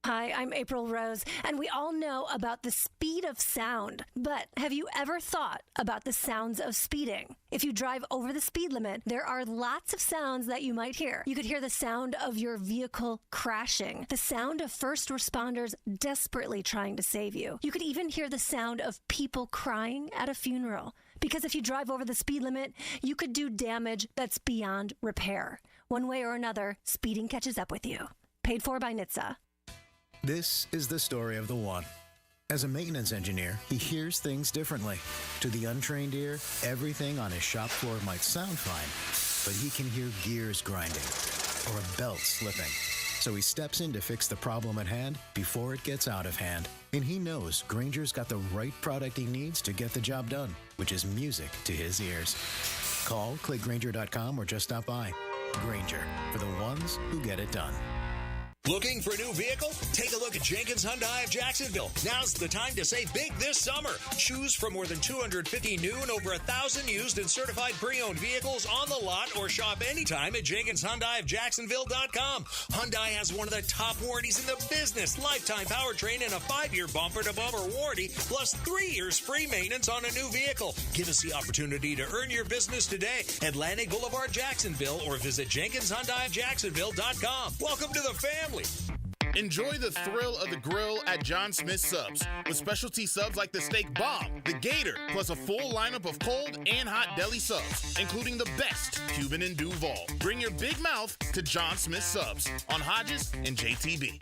Hi, I'm April Rose, and we all know about the speed of sound. But have you ever thought about the sounds of speeding? If you drive over the speed limit, there are lots of sounds that you might hear. You could hear the sound of your vehicle crashing, the sound of first responders desperately trying to save you. You could even hear the sound of people crying at a funeral. Because if you drive over the speed limit, you could do damage that's beyond repair. One way or another, speeding catches up with you. Paid for by NHTSA.
This is the story of the one. As a maintenance engineer, he hears things differently. To the untrained ear, everything on his shop floor might sound fine, but he can hear gears grinding or a belt slipping. So he steps in to fix the problem at hand before it gets out of hand. And he knows Grainger's got the right product he needs to get the job done, which is music to his ears. Call, click Grainger.com, or just stop by. Grainger, for the ones who get it done.
Looking for a new vehicle? Take a look at Jenkins Hyundai of Jacksonville. Now's the time to save big this summer. Choose from more than 250 new and over 1,000 used and certified pre-owned vehicles on the lot, or shop anytime at Jenkins Hyundai of Jacksonville.com. Hyundai has one of the top warranties in the business. Lifetime powertrain and a 5-year bumper-to-bumper warranty, plus 3 years free maintenance on a new vehicle. Give us the opportunity to earn your business today. Atlantic Boulevard, Jacksonville, or visit Jenkins Hyundai of Jacksonville.com. Welcome to the family.
Enjoy the thrill of the grill at John Smith Subs with specialty subs like the Steak Bomb, the Gator, plus a full lineup of cold and hot deli subs, including the best Cuban and Duval. Bring your big mouth to John Smith Subs on Hodges and JTB.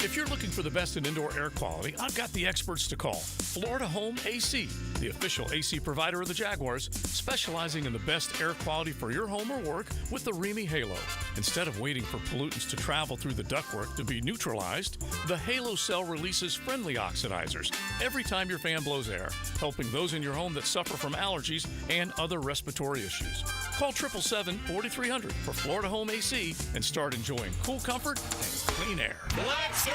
If you're looking for the best in indoor air quality, I've got the experts to call. Florida Home AC, the official AC provider of the Jaguars, specializing in the best air quality for your home or work with the Remy Halo. Instead of waiting for pollutants to travel through the ductwork to be neutralized, the Halo cell releases friendly oxidizers every time your fan blows air, helping those in your home that suffer from allergies and other respiratory issues. Call 777-4300 for Florida Home AC and start enjoying cool comfort and clean air.
Let's go!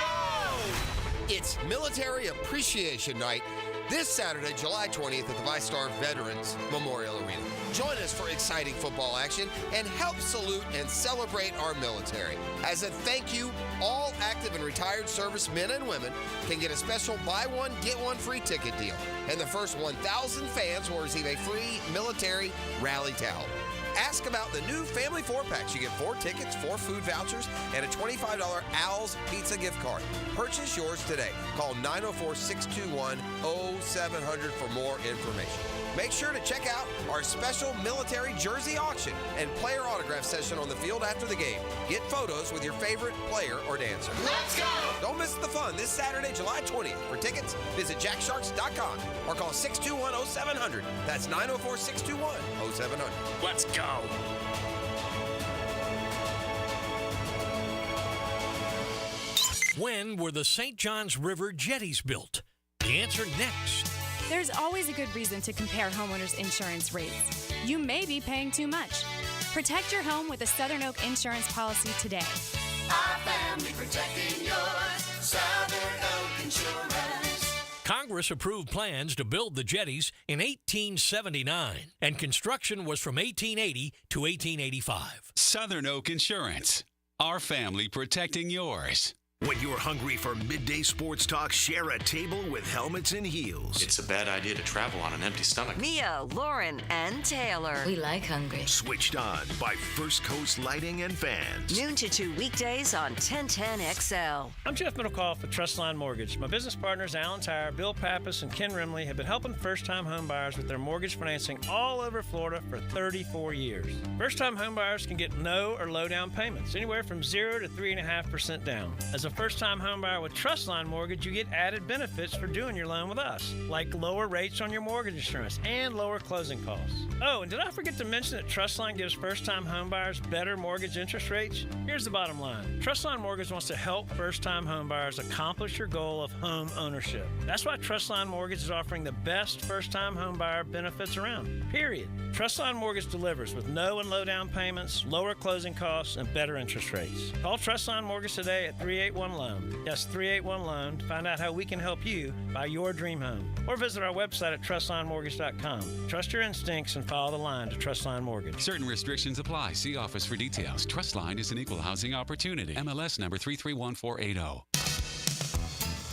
It's Military Appreciation Night this Saturday, July 20th at the ViStar Veterans Memorial Arena. Join us for exciting football action and help salute and celebrate our military. As a thank you, all active and retired servicemen and women can get a special buy one, get one free ticket deal. And the first 1,000 fans will receive a free military rally towel. Ask about the new Family 4-packs. You get 4 tickets, 4 food vouchers, and a $25 Al's Pizza gift card. Purchase yours today. Call 904-621-0700 for more information. Make sure to check out our special military jersey auction and player autograph session on the field after the game. Get photos with your favorite player or dancer.
Let's go!
Don't miss the fun this Saturday, July 20th. For tickets, visit jacksharks.com or call 621-0700. That's 904-621-0700.
Let's go!
When were the St. Johns River jetties built? The answer next.
There's always a good reason to compare homeowners' insurance rates. You may be paying too much. Protect your home with a Southern Oak insurance policy today.
Our family protecting yours. Southern Oak Insurance.
Congress approved plans to build the jetties in 1879, and construction was from 1880 to 1885.
Southern Oak Insurance. Our family protecting yours.
When you're hungry for midday sports talk, share a table with Helmets and Heels.
It's a bad idea to travel on an empty stomach.
Mia, Lauren, and Taylor. We like hungry.
Switched on by First Coast Lighting and Fans.
Noon to 2 weekdays on 1010XL.
I'm Jeff Middlecoff with Trustline Mortgage. My business partners, Alan Tyre, Bill Pappas, and Ken Rimley, have been helping first-time home buyers with their mortgage financing all over Florida for 34 years. First-time home buyers can get no or low down payments, anywhere from 0 to 3.5% down. As a first-time home buyer with Trustline Mortgage, you get added benefits for doing your loan with us, like lower rates on your mortgage insurance and lower closing costs. Oh, and did I forget to mention that Trustline gives first-time home buyers better mortgage interest rates? Here's the bottom line. Trustline Mortgage wants to help first-time home buyers accomplish your goal of home ownership. That's why Trustline Mortgage is offering the best first-time home buyer benefits around, period. Trustline Mortgage delivers with no and low down payments, lower closing costs, and better interest rates. Call Trustline Mortgage today at 381-LOAN. Yes, 381-LOAN to find out how we can help you buy your dream home. Or visit our website at trustlinemortgage.com. Trust your instincts and follow the line to Trustline Mortgage.
Certain restrictions apply. See office for details. Trustline is an equal housing opportunity. MLS number 331480.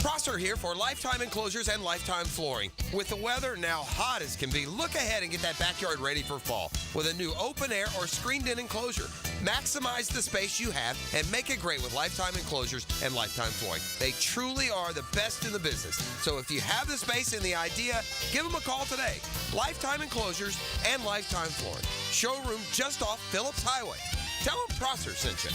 Prosser here for Lifetime Enclosures and Lifetime Flooring. With the weather now hot as can be, look ahead and get that backyard ready for fall with a new open air or screened-in enclosure. Maximize the space you have and make it great with Lifetime Enclosures and Lifetime Flooring. They truly are the best in the business. So if you have the space and the idea, give them a call today. Lifetime Enclosures and Lifetime Flooring. Showroom just off Phillips Highway. Tell them Prosser sent you.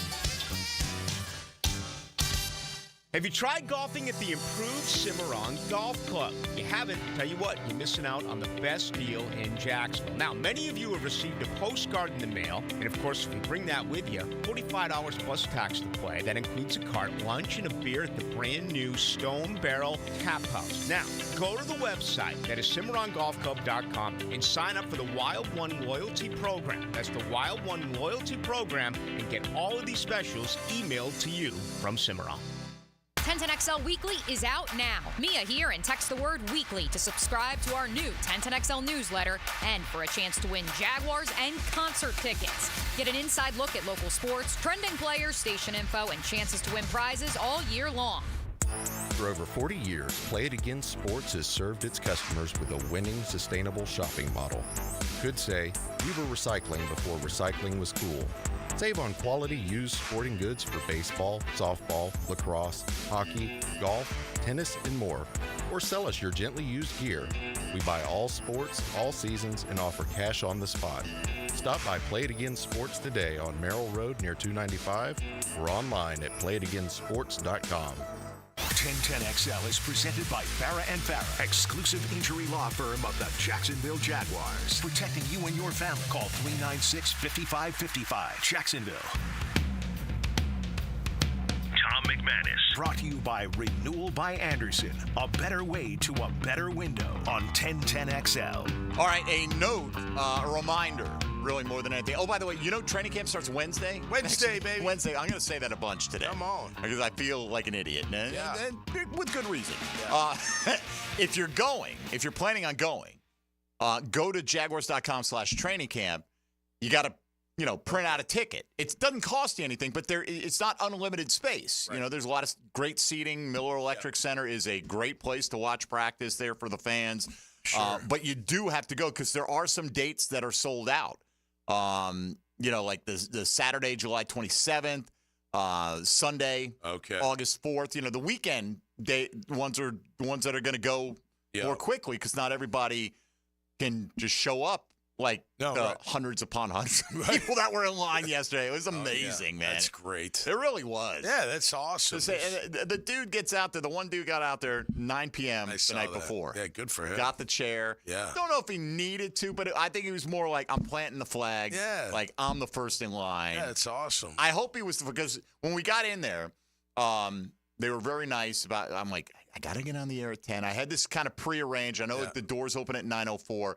Have you tried golfing at the improved Cimarron Golf Club? You haven't? Tell you what, you're missing out on the best deal in Jacksonville. Now, many of you have received a postcard in the mail, and of course, if you bring that with you, $45 plus tax to play. That includes a cart, lunch, and a beer at the brand new Stone Barrel Tap House. Now, go to the website, that is CimarronGolfClub.com, and sign up for the Wild One Loyalty Program. That's the Wild One Loyalty Program, and get all of these specials emailed to you from Cimarron.
1010XL Weekly is out now. Mia here, and text the word weekly to subscribe to our new 1010XL newsletter and for a chance to win Jaguars and concert tickets. Get an inside look at local sports, trending players, station info, and chances to win prizes all year long.
For over 40 years, Play It Again Sports has served its customers with a winning, sustainable shopping model. Could say, we were recycling before recycling was cool. Save on quality used sporting goods for baseball, softball, lacrosse, hockey, golf, tennis, and more. Or sell us your gently used gear. We buy all sports, all seasons, and offer cash on the spot. Stop by Play It Again Sports today on Merrill Road near 295 or online at playitagainsports.com.
1010XL is presented by Farrah & Farrah, exclusive injury law firm of the Jacksonville Jaguars. Protecting you and your family. Call 396-5555. Jacksonville. Tom McManus. Brought to you by Renewal by Anderson. A better way to a better window on 1010XL.
All right, a note, a reminder, really more than anything. Oh, by the way, you know training camp starts Wednesday?
Wednesday, baby.
Wednesday. I'm going to say that a bunch today.
Come on.
Because I feel like an idiot. And with good reason.
Yeah.
If you're planning on going, go to jaguars.com/training camp. You got to, print out a ticket. It doesn't cost you anything, but it's not unlimited space. Right. There's a lot of great seating. Miller Electric Center is a great place to watch practice there for the fans. Sure. But you do have to go because there are some dates that are sold out. Like the Saturday, July 27th, Sunday, August 4th. The weekend ones are the ones that are going to go more quickly because not everybody can just show up like hundreds upon hundreds of people that were in line yesterday. It was amazing, man.
That's great.
It really was.
Yeah, that's awesome.
The dude gets out there. The one dude got out there 9 p.m. the night before.
Yeah, good for him.
Got the chair.
Yeah.
Don't know if he needed to, but I think he was more like, I'm planting the flag.
Yeah.
Like, I'm the first in line.
Yeah, that's awesome.
I hope he was, because when we got in there, they were very nice about, I'm like, I got to get on the air at 10. I had this kind of prearranged. I know the doors open at 9:04.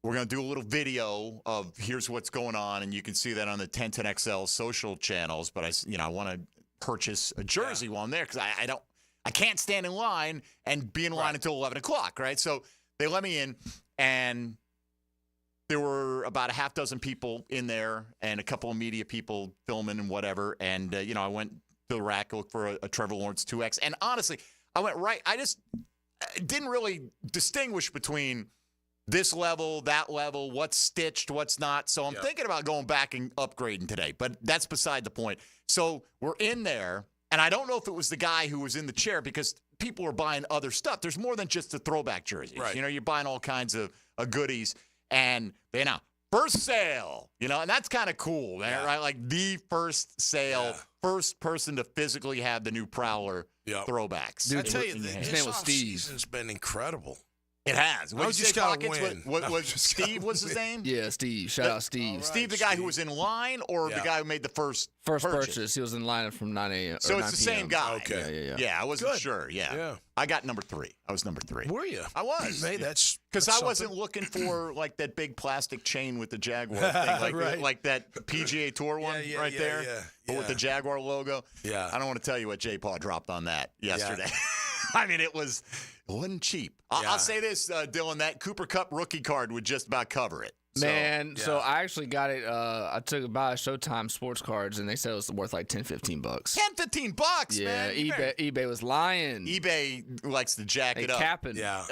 We're going to do a little video of here's what's going on, and you can see that on the 1010XL social channels. But I want to purchase a jersey while I'm there because I can't stand in line and be in line until 11 o'clock, right? So they let me in, and there were about a half dozen people in there and a couple of media people filming and whatever. And, I went to the rack, looked for a Trevor Lawrence 2X. And honestly, I went right. I just didn't really distinguish between this level, that level, what's stitched, what's not. So I'm thinking about going back and upgrading today, but that's beside the point. So we're in there, and I don't know if it was the guy who was in the chair because people are buying other stuff. There's more than just the throwback jerseys. Right. You're buying all kinds of goodies, and they first sale, and that's kind of cool, man, right? Like the first sale, first person to physically have the new Prowler throwbacks.
Dude, I tell you, his name was Steve. Season's been incredible.
It has.
I just got to win.
Was Steve? What's his name?
Yeah, Steve. Shout out Steve.
Right, Steve, the guy who was in line, or the guy who made the first purchase?
He was in line from 9 a.m.
So it's the same guy.
Okay.
Yeah, I wasn't sure. Yeah. I got number 3. I was number 3.
Were you?
I was.
Hey, that's
because I wasn't looking for like that big plastic chain with the Jaguar thing, like that PGA Tour one there, with the Jaguar logo.
Yeah.
I don't want to tell you what J-Paw dropped on that yesterday. I mean, it wasn't cheap. I'll say this, Dylan, that Cooper Kupp rookie card would just about cover it.
Man, so I actually got it. I took it by Showtime sports cards, and they said it was worth like $10-15.
$10-15,
yeah,
man.
eBay was lying.
eBay likes to jack it up.
Capping.
Yeah.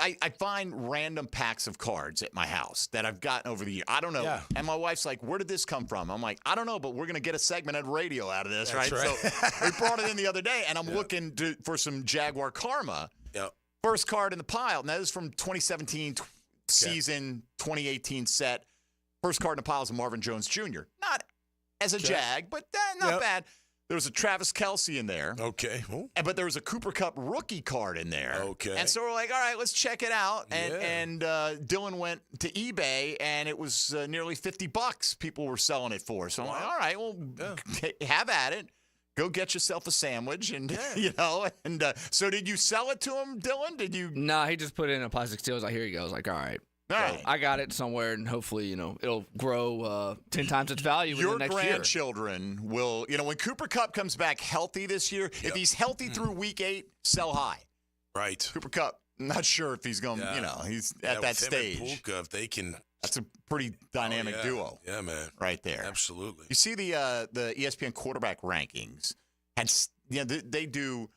I find random packs of cards at my house that I've gotten over the year. I don't know.
Yeah.
And my wife's like, where did this come from? I'm like, I don't know, but we're going to get a segment on radio out of this,
That's
right?
right.
So we brought it in the other day, and I'm looking for some Jaguar Karma.
Yep.
First card in the pile. Now, this is from 2017 season, 2018 set. First card in the pile is a Marvin Jones Jr. Not as a Jag, but not bad. There was a Travis Kelce in there.
Okay.
But there was a Cooper Kupp rookie card in there.
Okay.
And so we're like, all right, let's check it out. And Dylan went to eBay, and it was nearly $50 people were selling it for. So I'm like, all right, well, have at it. Go get yourself a sandwich, and so did you sell it to him, Dylan? Did you?
Nah, he just put it in a plastic seal. I was like, here you go. I was like, all right.
All right.
I got it somewhere, and hopefully, it'll grow 10 times its value in the next year.
Your grandchildren will, when Cooper Kupp comes back healthy this year, if he's healthy through week 8, sell high.
Right.
Cooper Kupp, not sure if he's going, he's at that stage.
Puka, if they can.
That's a pretty dynamic duo.
Yeah, man.
Right there.
Absolutely.
You see the ESPN quarterback rankings, and they do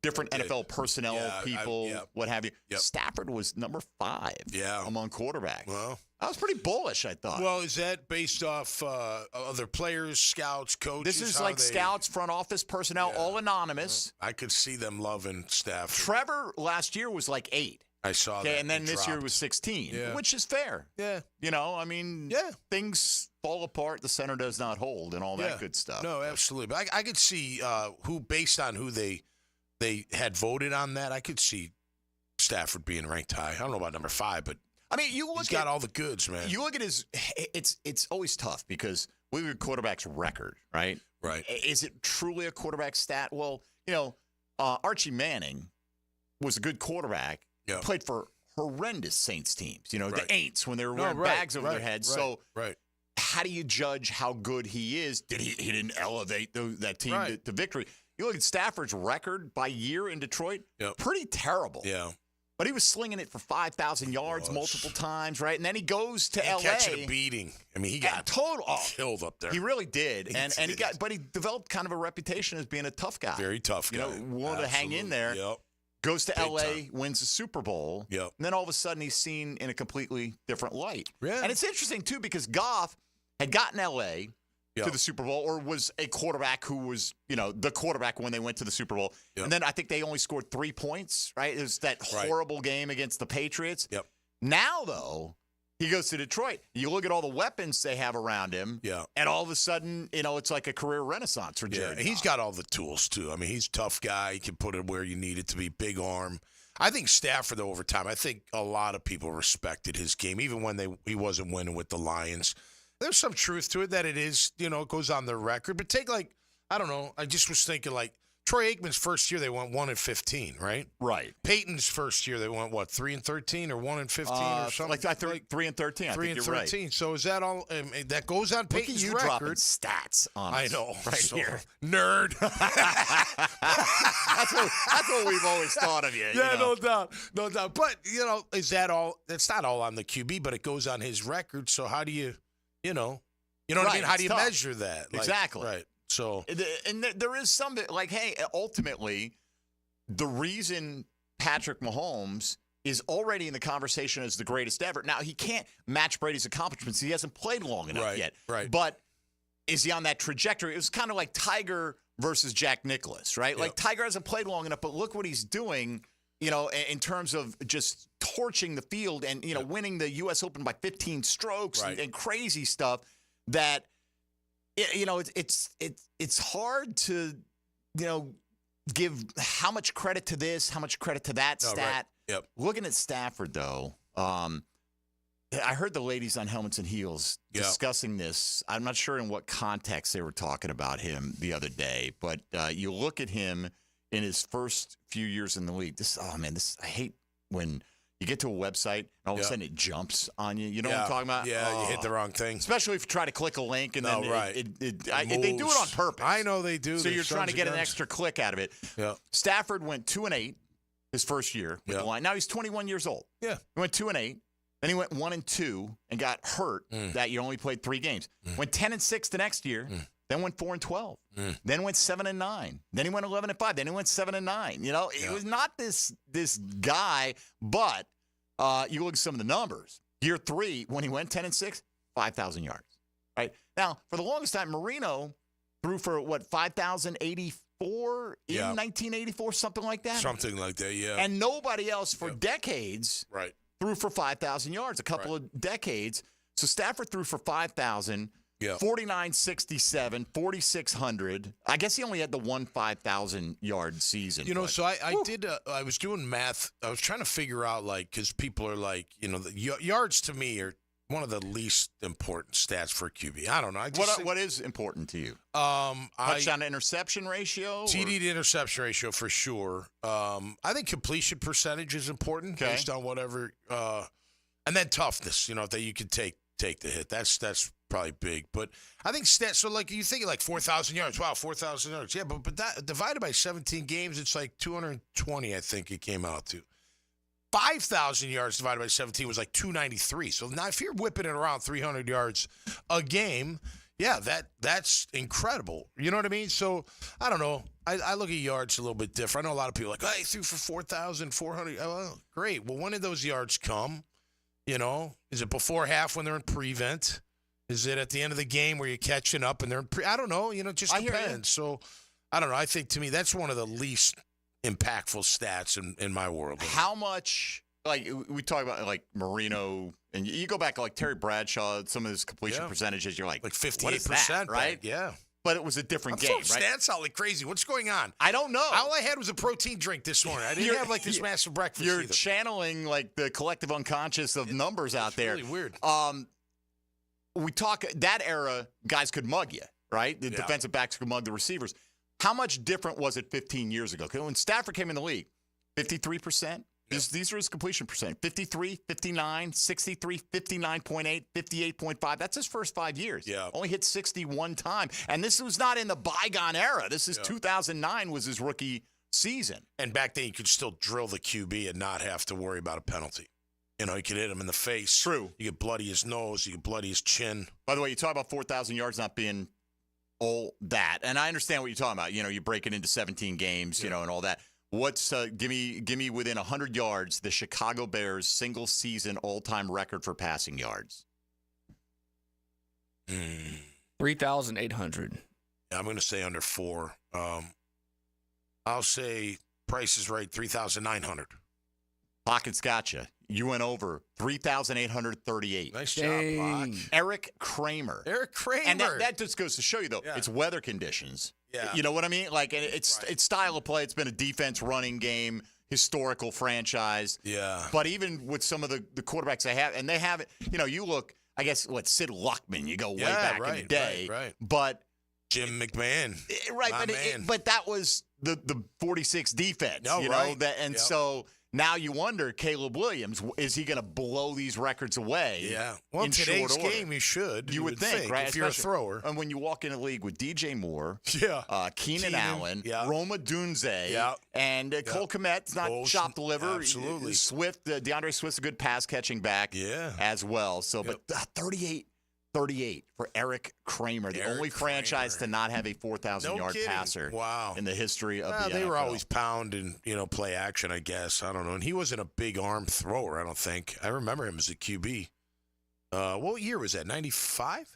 different NFL personnel people, what have you.
Yep.
Stafford was number 5 among quarterbacks.
Well,
I was pretty bullish, I thought.
Well, is that based off other players, scouts, coaches?
This is like scouts, front office personnel, all anonymous.
I could see them loving Stafford.
Trevor last year was like 8.
I saw that.
And then this year was 16, which is fair.
Yeah.
Things fall apart. The center does not hold and all that good stuff.
No, absolutely. But I could see who, based on who they had voted on that, I could see Stafford being ranked high. I don't know about number 5, but
I mean, he's
got all the goods, man.
You look at his – it's always tough because we look at quarterback's record, right?
Right.
Is it truly a quarterback stat? Well, Archie Manning was a good quarterback.
Yeah.
Played for horrendous Saints teams, the Aints when they were
No,
wearing
right,
bags over their heads. So how do you judge how good he is? He didn't elevate that team to victory. You look at Stafford's record by year in Detroit, pretty terrible.
Yeah.
But he was slinging it for 5,000 yards multiple times, right? And then he goes to L.A.
catching a beating. I mean, he got killed up there.
He really did. But he developed kind of a reputation as being a tough guy.
Very tough guy.
Willing to hang in there.
Yep.
Goes to L.A., wins the Super Bowl.
Yep.
And then all of a sudden he's seen in a completely different light.
Yeah.
And it's interesting, too, because Goff had gotten L.A. to the Super Bowl, or was a quarterback who was, the quarterback when they went to the Super Bowl. Yep. And then I think they only scored 3 points, right? It was that horrible game against the Patriots.
Yep.
Now, though, he goes to Detroit. You look at all the weapons they have around him, and all of a sudden, it's like a career renaissance for Jared Goff.
He's got all the tools, too. I mean, he's a tough guy. He can put it where you need it to be, big arm. I think Stafford, though, over time, I think a lot of people respected his game, even when he wasn't winning with the Lions. There's some truth to it that it is, it goes on the record. But take I don't know. I just was thinking Troy Aikman's first year they went 1-15, right?
Right.
Peyton's first year they went 3-13 or 1-15 or something.
Like 3-13.
3-13.
Right.
So is that all? That goes on Peyton's
Look at you
record.
dropping stats on us.
I know.
Right
here, nerd.
That's what we've always thought of you.
No doubt. But is that all? It's not all on the QB, but it goes on his record. So how do you? You know what I mean? How do you measure that?
Exactly.
Right. So,
and there is some hey, ultimately, the reason Patrick Mahomes is already in the conversation as the greatest ever. Now, he can't match Brady's accomplishments. He hasn't played long enough yet.
Right.
But is he on that trajectory? It was kind of like Tiger versus Jack Nicklaus, right? Yep. Like Tiger hasn't played long enough, but look what he's doing, in terms of just torching the field and, winning the U.S. Open by 15 strokes and crazy stuff that, it's hard to, give how much credit to this, how much credit to that stat.
Right. Yep.
Looking at Stafford, though, I heard the ladies on Helmets and Heels discussing this. I'm not sure in what context they were talking about him the other day, but you look at him in his first few years in the league. I hate when you get to a website and all of a sudden it jumps on you. You know what I'm talking about?
Yeah, you hit the wrong thing.
Especially if you try to click a link and then they do it on purpose.
I know they do.
So you're trying to get an extra click out of it.
Yeah. Stafford
went 2-8 his first year with the line. Now he's 21 years old.
Yeah.
He went 2-8. Then he went 1-2 and got hurt that year. Only played 3 games. Went 10-6 the next year. Then went 4-12. Then went 7-9. Then he went 11-5. Then he went 7-9. You know, it was not this guy, but you look at some of the numbers. Year 3, when he went 10-6, 5,000 yards. Right now, for the longest time, Marino threw for 5,084 in 1984, something like that.
Something like that, yeah.
And nobody else for decades threw for 5,000 yards. A couple of decades. So Stafford threw for 5,000. 4967, 4,600. I guess he only had the one 5,000-yard season.
You know, so I did. I was doing math. I was trying to figure out, like, because people are like, you know, the yards to me are one of the least important stats for a QB. I don't know.
What is important to you? Touchdown to interception ratio?
TD to interception ratio for sure. I think completion percentage is important based on whatever. And then toughness, you know, that you can take the hit. That's probably big. But I think stats, so like you think like 4,000 yards. Wow, 4,000 yards. Yeah, but that divided by 17 games, it's like 220, I think it came out to. 5,000 yards divided by 17 was like 293. So now if you're whipping it around 300 yards a game, yeah, that's incredible. You know what I mean? So I don't know. I look at yards a little bit different. I know a lot of people are like, oh, he threw for 4,400. Oh, well, great. Well, when did those yards come? You know, is it before half when they're in prevent? Is it at the end of the game where you're catching up and they're in I don't know. You know, it just depends. So I don't know. I think to me that's one of the least impactful stats in my world.
How much, like we talk about like Marino, and you go back to like Terry Bradshaw, some of his completion percentages, you're like
58%,
right?
Yeah.
But it was a different game, right?
Stats out like crazy. What's going on?
I don't know.
All I had was a protein drink this morning. I didn't have like this massive breakfast.
You're channeling like the collective unconscious of numbers out there.
Really weird.
We talk that era, guys could mug you, right? The defensive backs could mug the receivers. How much different was it 15 years ago? Because when Stafford came in the league, 53%. These are his completion percentage. 53, 59, 63, 59.8, 58.5. That's his first 5 years.
Yeah.
Only hit 61 times. And this was not in the bygone era. This is 2009 was his rookie season.
And back then you could still drill the QB and not have to worry about a penalty. You know, you could hit him in the face.
True.
You could bloody his nose. You could bloody his chin.
By the way, you talk about 4,000 yards not being all that. And I understand what you're talking about. You know, you break it into 17 games, you know, and all that. What's give me within 100 yards the Chicago Bears single season all-time record for passing yards?
3,800.
Yeah, I'm going to say under 4. I'll say Price is right, 3,900.
Pockets gotcha. You went over 3,838.
Nice job, Pock.
Eric Kramer. And that just goes to show you, though, it's weather conditions.
Yeah.
You know what I mean? Like, it's style of play. It's been a defense running game, historical franchise.
Yeah.
But even with some of the quarterbacks they have, and they have it, you know, you look, I guess, Sid Luckman, you go way back in the day.
Right.
But
Jim McMahon.
Right, but that was the 46 defense, you know? So now you wonder, Caleb Williams, is he going to blow these records away?
Yeah. Well, in today's game, he should.
You would think, right?
If you're a thrower.
And when you walk in the league with DJ Moore, Keenan Allen, Roma Dunze, and Cole Kmet's not chopped liver.
Absolutely.
Swift, DeAndre Swift's a good pass-catching back as well. So, but 38 for Eric Kramer, the only franchise to not have a 4,000-yard passer in the history of the NFL.
They were always pound and, play action, I guess. I don't know. And he wasn't a big arm thrower, I don't think. I remember him as a QB. What year was that, 95?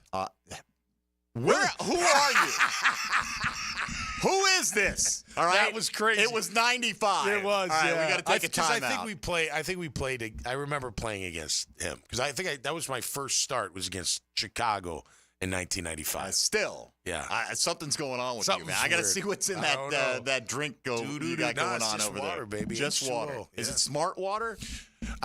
Who are you? Who is this? All right.
That was crazy.
It was 95.
It was.
All right, we got to take a time out.
I think we played. I remember playing against him because I think that was my first start was against Chicago in 1995.
Still, something's going on with you, man. I got to see what's in that drink you got going on over
water,
there.
Baby.
Just water. Is it Smart Water?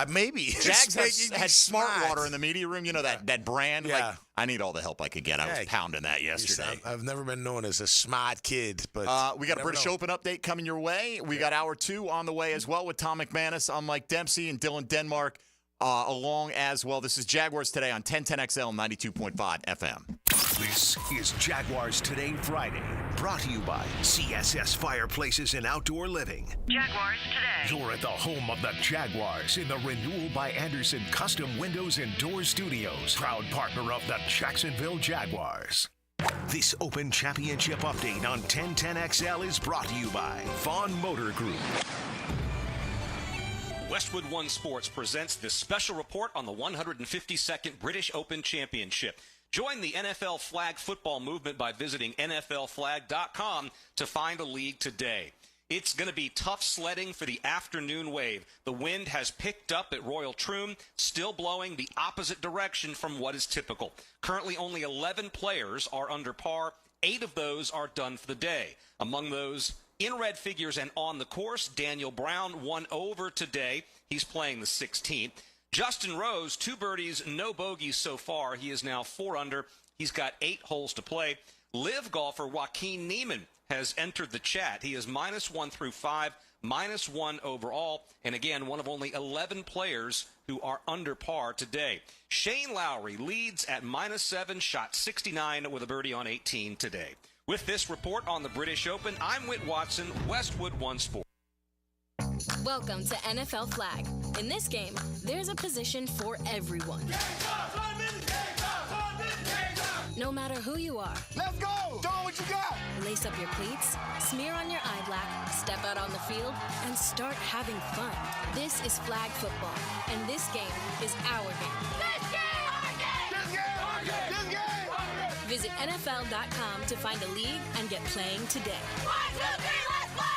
Maybe.
Jags had Smart Water in the media room. You know that brand.
Yeah.
Like, I need all the help I could get. I was pounding that yesterday.
I've never been known as a smart kid, but
we got a British Open update coming your way. We got hour 2 on the way as well with Tom McManus. I'm Mike Dempsey and Dylan Denmark along as well. This is Jaguars Today on 1010XL 92.5 FM.
This is Jaguars Today Friday, brought to you by CSS Fireplaces and Outdoor Living.
Jaguars Today.
You're at the home of the Jaguars in the Renewal by Anderson Custom Windows and Doors Studios, proud partner of the Jacksonville Jaguars. This Open Championship update on 1010XL is brought to you by Vaughn Motor Group.
Westwood One Sports presents this special report on the 152nd British Open Championship. Join the NFL flag football movement by visiting NFLflag.com to find a league today. It's going to be tough sledding for the afternoon wave. The wind has picked up at Royal Troon, still blowing the opposite direction from what is typical. Currently, only 11 players are under par. 8 of those are done for the day. Among those in red figures and on the course, Daniel Brown won over today. He's playing the 16th. Justin Rose, 2 birdies, no bogeys so far. He is now 4 under. He's got 8 holes to play. Live golfer Joaquin Neiman has entered the chat. He is -1 through 5, -1 overall, and again, one of only 11 players who are under par today. Shane Lowry leads at -7, shot 69 with a birdie on 18 today. With this report on the British Open, I'm Whit Watson, Westwood One Sports.
Welcome to NFL Flag. In this game, there's a position for everyone. No matter who you are.
Let's go! Show 'em what you got!
Lace up your cleats, smear on your eye black, step out on the field, and start having fun. This is flag football, and this game is our game.
This game! Our game! This game! Our game! This game! Our game!
Visit NFL.com to find a league and get playing today.
1, 2, 3, let's play!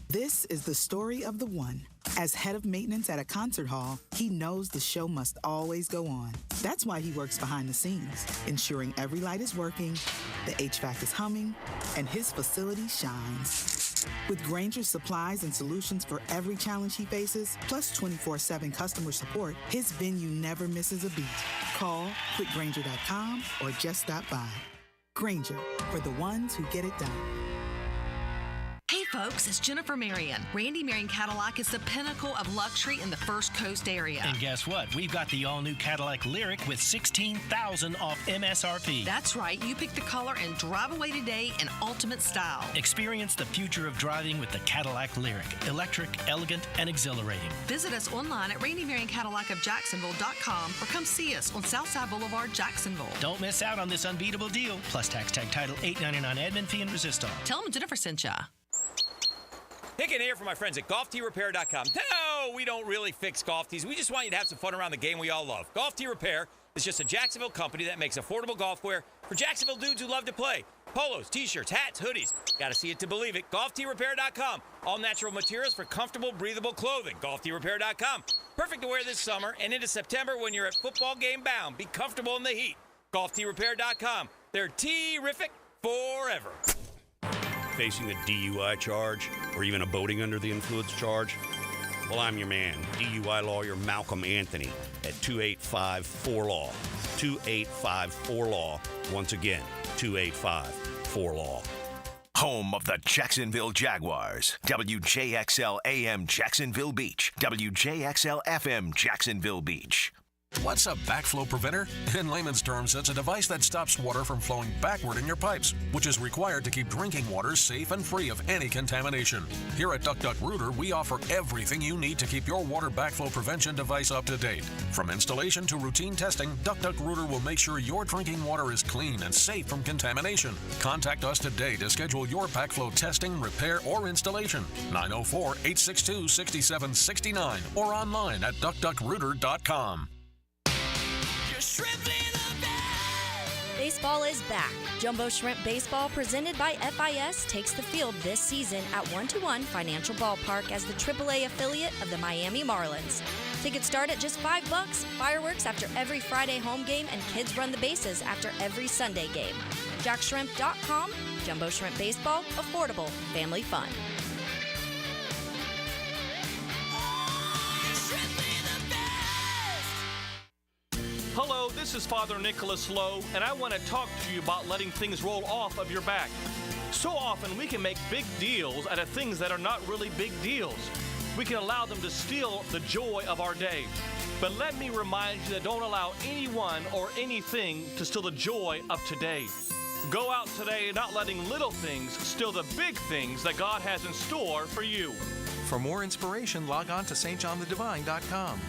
This is the story of the one. As head of maintenance at a concert hall, he knows the show must always go on. That's why he works behind the scenes, ensuring every light is working, the HVAC is humming, and his facility shines. With Grainger's supplies and solutions for every challenge he faces, plus 24/7 customer support, his venue never misses a beat. Call quickgrainger.com or just stop by. Grainger, for the ones who get it done.
Hey folks, it's Jennifer Marion. Randy Marion Cadillac is the pinnacle of luxury in the First Coast area.
And guess what? We've got the all-new Cadillac Lyriq with $16,000 off MSRP.
That's right. You pick the color and drive away today in ultimate style.
Experience the future of driving with the Cadillac Lyriq. Electric, elegant, and exhilarating.
Visit us online at RandyMarionCadillacofJacksonville.com or come see us on Southside Boulevard, Jacksonville.
Don't miss out on this unbeatable deal. Plus tax tag title $8.99 admin fee and resist all.
Tell them Jennifer sent ya.
Hicken here for my friends at GolfTeeRepair.com. No, we don't really fix golf tees. We just want you to have some fun around the game we all love. Golf Tee Repair is just a Jacksonville company that makes affordable golf wear for Jacksonville dudes who love to play. Polos, t-shirts, hats, hoodies. Gotta see it to believe it. GolfTeeRepair.com. All natural materials for comfortable, breathable clothing. GolfTeeRepair.com. Perfect to wear this summer and into September when you're at football game bound. Be comfortable in the heat. GolfTeeRepair.com. They're terrific forever.
Facing a DUI charge or even a boating under the influence charge? Well, I'm your man, DUI lawyer Malcolm Anthony at 285-4LAW. 285-4LAW. Once again, 285-4LAW.
Home of the Jacksonville Jaguars. WJXL AM Jacksonville Beach. WJXL FM Jacksonville Beach.
What's a backflow preventer? In layman's terms, it's a device that stops water from flowing backward in your pipes, which is required to keep drinking water safe and free of any contamination. Here at Duck Duck Rooter, we offer everything you need to keep your water backflow prevention device up to date. From installation to routine testing, Duck Duck Rooter will make sure your drinking water is clean and safe from contamination. Contact us today to schedule your backflow testing, repair, or installation. 904-862-6769 or online at duckduckrooter.com.
Baseball is back. Jumbo Shrimp Baseball, presented by FIS, takes the field this season at 1-1 Financial Ballpark as the AAA affiliate of the Miami Marlins. Tickets start at just $5, fireworks after every Friday home game, and kids run the bases after every Sunday game. JackShrimp.com, Jumbo Shrimp Baseball, affordable, family fun.
Hello, this is Father Nicholas Lowe, and I want to talk to you about letting things roll off of your back. So often we can make big deals out of things that are not really big deals. we can allow them to steal the joy of our day. But let me remind you that don't allow anyone or anything to steal the joy of today. Go out today not letting little things steal the big things that God has in store for you.
For more inspiration, log on to stjohnthedivine.com.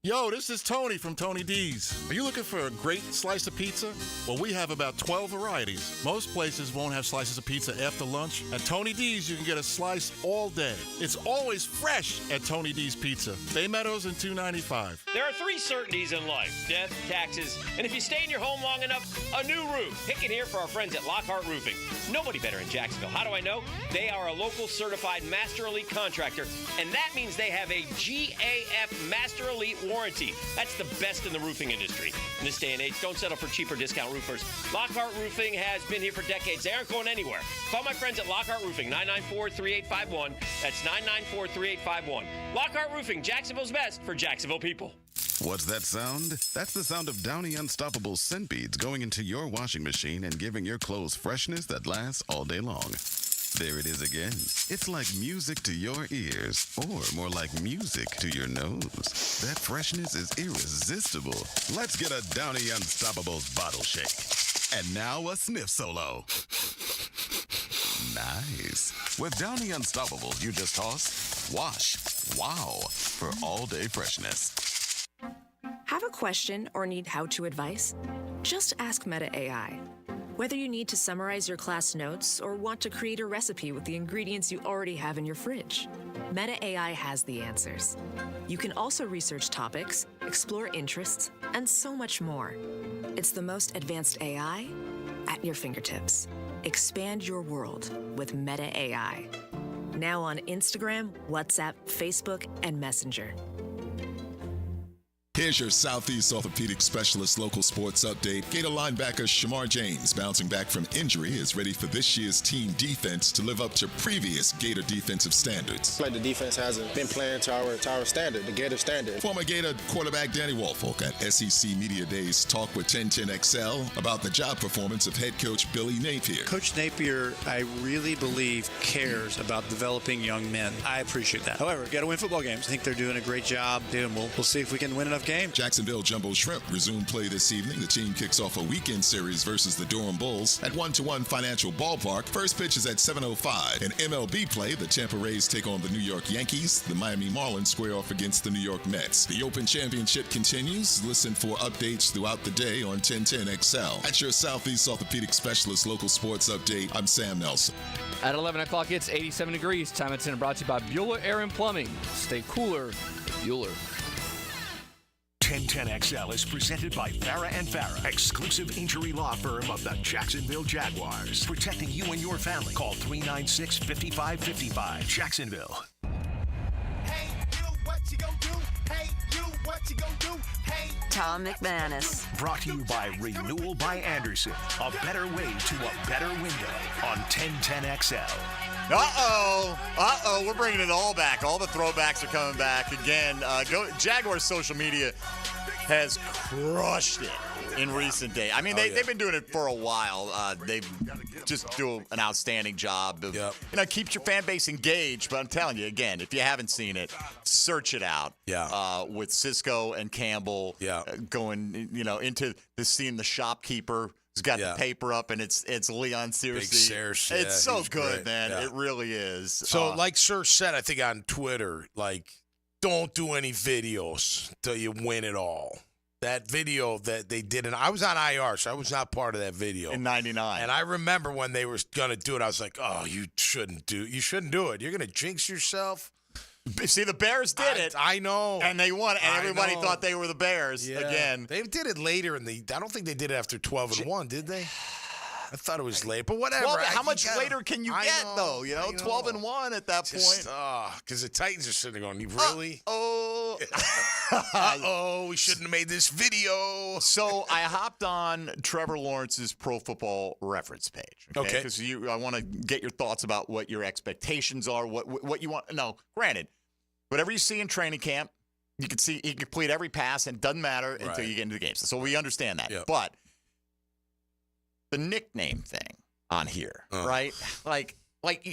Yo, this is Tony from Tony D's. Are you looking for a great slice of pizza? Well, we have about 12 varieties. Most places won't have slices of pizza after lunch. At Tony D's, you can get a slice all day. It's always fresh at Tony D's Pizza. Bay Meadows and 295.
There are 3 certainties in life: death, taxes, and if you stay in your home long enough, a new roof. Pick it here for our friends at Lockhart Roofing. Nobody better in Jacksonville. How do I know? They are a local certified Master Elite contractor, and that means they have a GAF Master Elite warranty. That's the best in the roofing industry. In this day and age, don't settle for cheap or discount roofers. Lockhart Roofing has been here for decades. They aren't going anywhere. Call my friends at Lockhart Roofing, 994-3851. That's 994-3851. Lockhart Roofing, Jacksonville's best for Jacksonville people.
What's that sound? That's the sound of Downy Unstoppable scent beads going into your washing machine and giving your clothes freshness that lasts all day long. There it is again. It's like music to your ears, or more like music to your nose. That freshness is irresistible. Let's get a Downy Unstoppables bottle shake. And now a sniff solo. Nice. With Downy Unstoppables, you just toss, wash, wow, for all-day freshness.
Have a question or need how-to advice? Just ask Meta AI. Whether you need to summarize your class notes or want to create a recipe with the ingredients you already have in your fridge, Meta AI has the answers. You can also research topics, explore interests, and so much more. It's the most advanced AI at your fingertips. Expand your world with Meta AI. Now on Instagram, WhatsApp, Facebook, and Messenger.
Here's your Southeast Orthopedic Specialist local sports update. Gator linebacker Shamar James, bouncing back from injury, is ready for this year's team defense to live up to previous Gator defensive standards.
Like the defense hasn't been playing to our standard, the Gator standard.
Former Gator quarterback Danny Woolfolk at SEC Media Days talked with 1010XL about the job performance of head coach Billy Napier.
Coach Napier, I really believe, cares about developing young men. I appreciate that. However, got to win football games. I think they're doing a great job, and we'll see if we can win enough games.
Jacksonville Jumbo Shrimp resume play this evening. The team kicks off a weekend series versus the Durham Bulls at 1-1 Financial Ballpark. First pitch is at 7:05. In MLB play, the Tampa Rays take on the New York Yankees. The Miami Marlins square off against the New York Mets. The Open Championship continues. Listen for updates throughout the day on 1010XL. At your Southeast Orthopedic Specialist local sports update, I'm Sam Nelson.
At 11 o'clock, it's 87 degrees. Time at 10, brought to you by Bueller Air and Plumbing. Stay cooler with Bueller.
1010XL is presented by Farah & Farah, exclusive injury law firm of the Jacksonville Jaguars. Protecting you and your family. Call 396-5555. Jacksonville.
Hey, you, what you gonna do? Hey, you, what you gonna do? Hey.
Tom McManus.
Brought to you by Renewal by Anderson. A better way to a better window on 1010XL.
We're bringing it all back. All the throwbacks are coming back again. Jaguars social media has crushed it in recent days. I mean, they've been doing it for a while. They just do an outstanding job of, keeps your fan base engaged. But I'm telling you, again, if you haven't seen it, search it out. With Cisco and Campbell going, into the scene, the shopkeeper. He's got the paper up, and it's Leon Searcy. It's so good, man. It really is.
So, like Sir said, I think on Twitter, don't do any videos till you win it all. That video that they did, and I was on IR, so I was not part of that video.
In 99.
And I remember when they were going to do it, I was like, oh, you shouldn't do it. You're going to jinx yourself.
See, the Bears did it.
I know.
And they won, and everybody thought they were the Bears again.
They did it later I don't think they did it after 12-1, did they? I thought it was late, but whatever.
How much later can you get, though? 12-1 at that point.
Because the Titans are sitting there going, really? We shouldn't have made this video.
So I hopped on Trevor Lawrence's Pro Football Reference page. Okay. Because I want to get your thoughts about what your expectations are, what you want. No, granted, whatever you see in training camp, you can see he complete every pass, and it doesn't matter until you get into the games. So we understand that. Yep. But the nickname thing on here, right? Like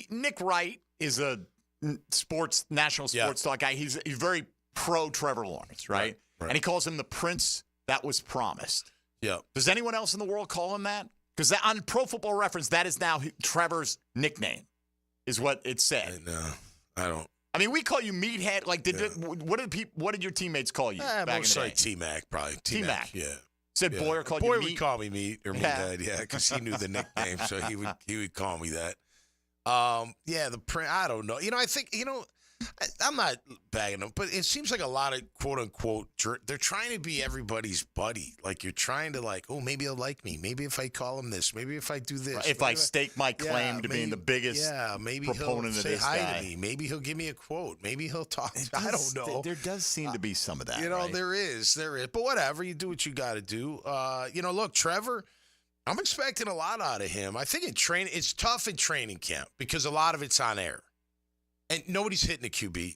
Nick Wright is a national sports talk guy. He's very pro Trevor Lawrence, right? And he calls him the prince that was promised.
Yeah.
Does anyone else in the world call him that? Because on Pro Football Reference, that is now Trevor's nickname, is what it said.
No, I don't.
I mean, we call you Meathead. Like, what did your teammates call you back in the day?
T-Mac, probably.
T-Mac.
Yeah.
Said Boyer called you
Boyer
Meat?
would call me Meat or Meathead, yeah, because he knew the nickname, so he would call me that. The print. I don't know. I think I'm not bagging them, but it seems like a lot of quote unquote they're trying to be everybody's buddy. Like you're trying to maybe he'll like me. Maybe if I call him this. Maybe if I do this.
If I stake my claim to being the biggest
maybe
proponent
he'll
of
say
this
hi
guy.
to me. Maybe he'll give me a quote. Maybe he'll talk. I don't know.
There does seem to be some of that.
There is. But whatever. You do what you got to do. Look, Trevor, I'm expecting a lot out of him. I think in training, it's tough in training camp because a lot of it's on air. And nobody's hitting a QB.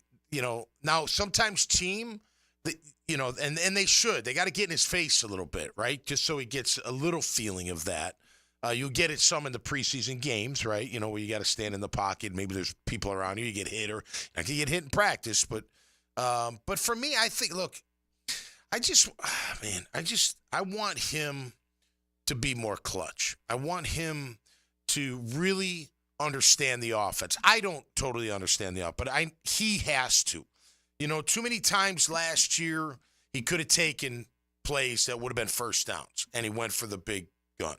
Now sometimes team, and they should. They got to get in his face a little bit, right? Just so he gets a little feeling of that. You'll get it some in the preseason games, right? Where you got to stand in the pocket. Maybe there's people around you. You get hit, or I can get hit in practice. But for me, I think, look, I want him to be more clutch. I want him to really understand the offense. I don't totally understand the offense, but he has to. Too many times last year, he could have taken plays that would have been first downs, and he went for the big gun.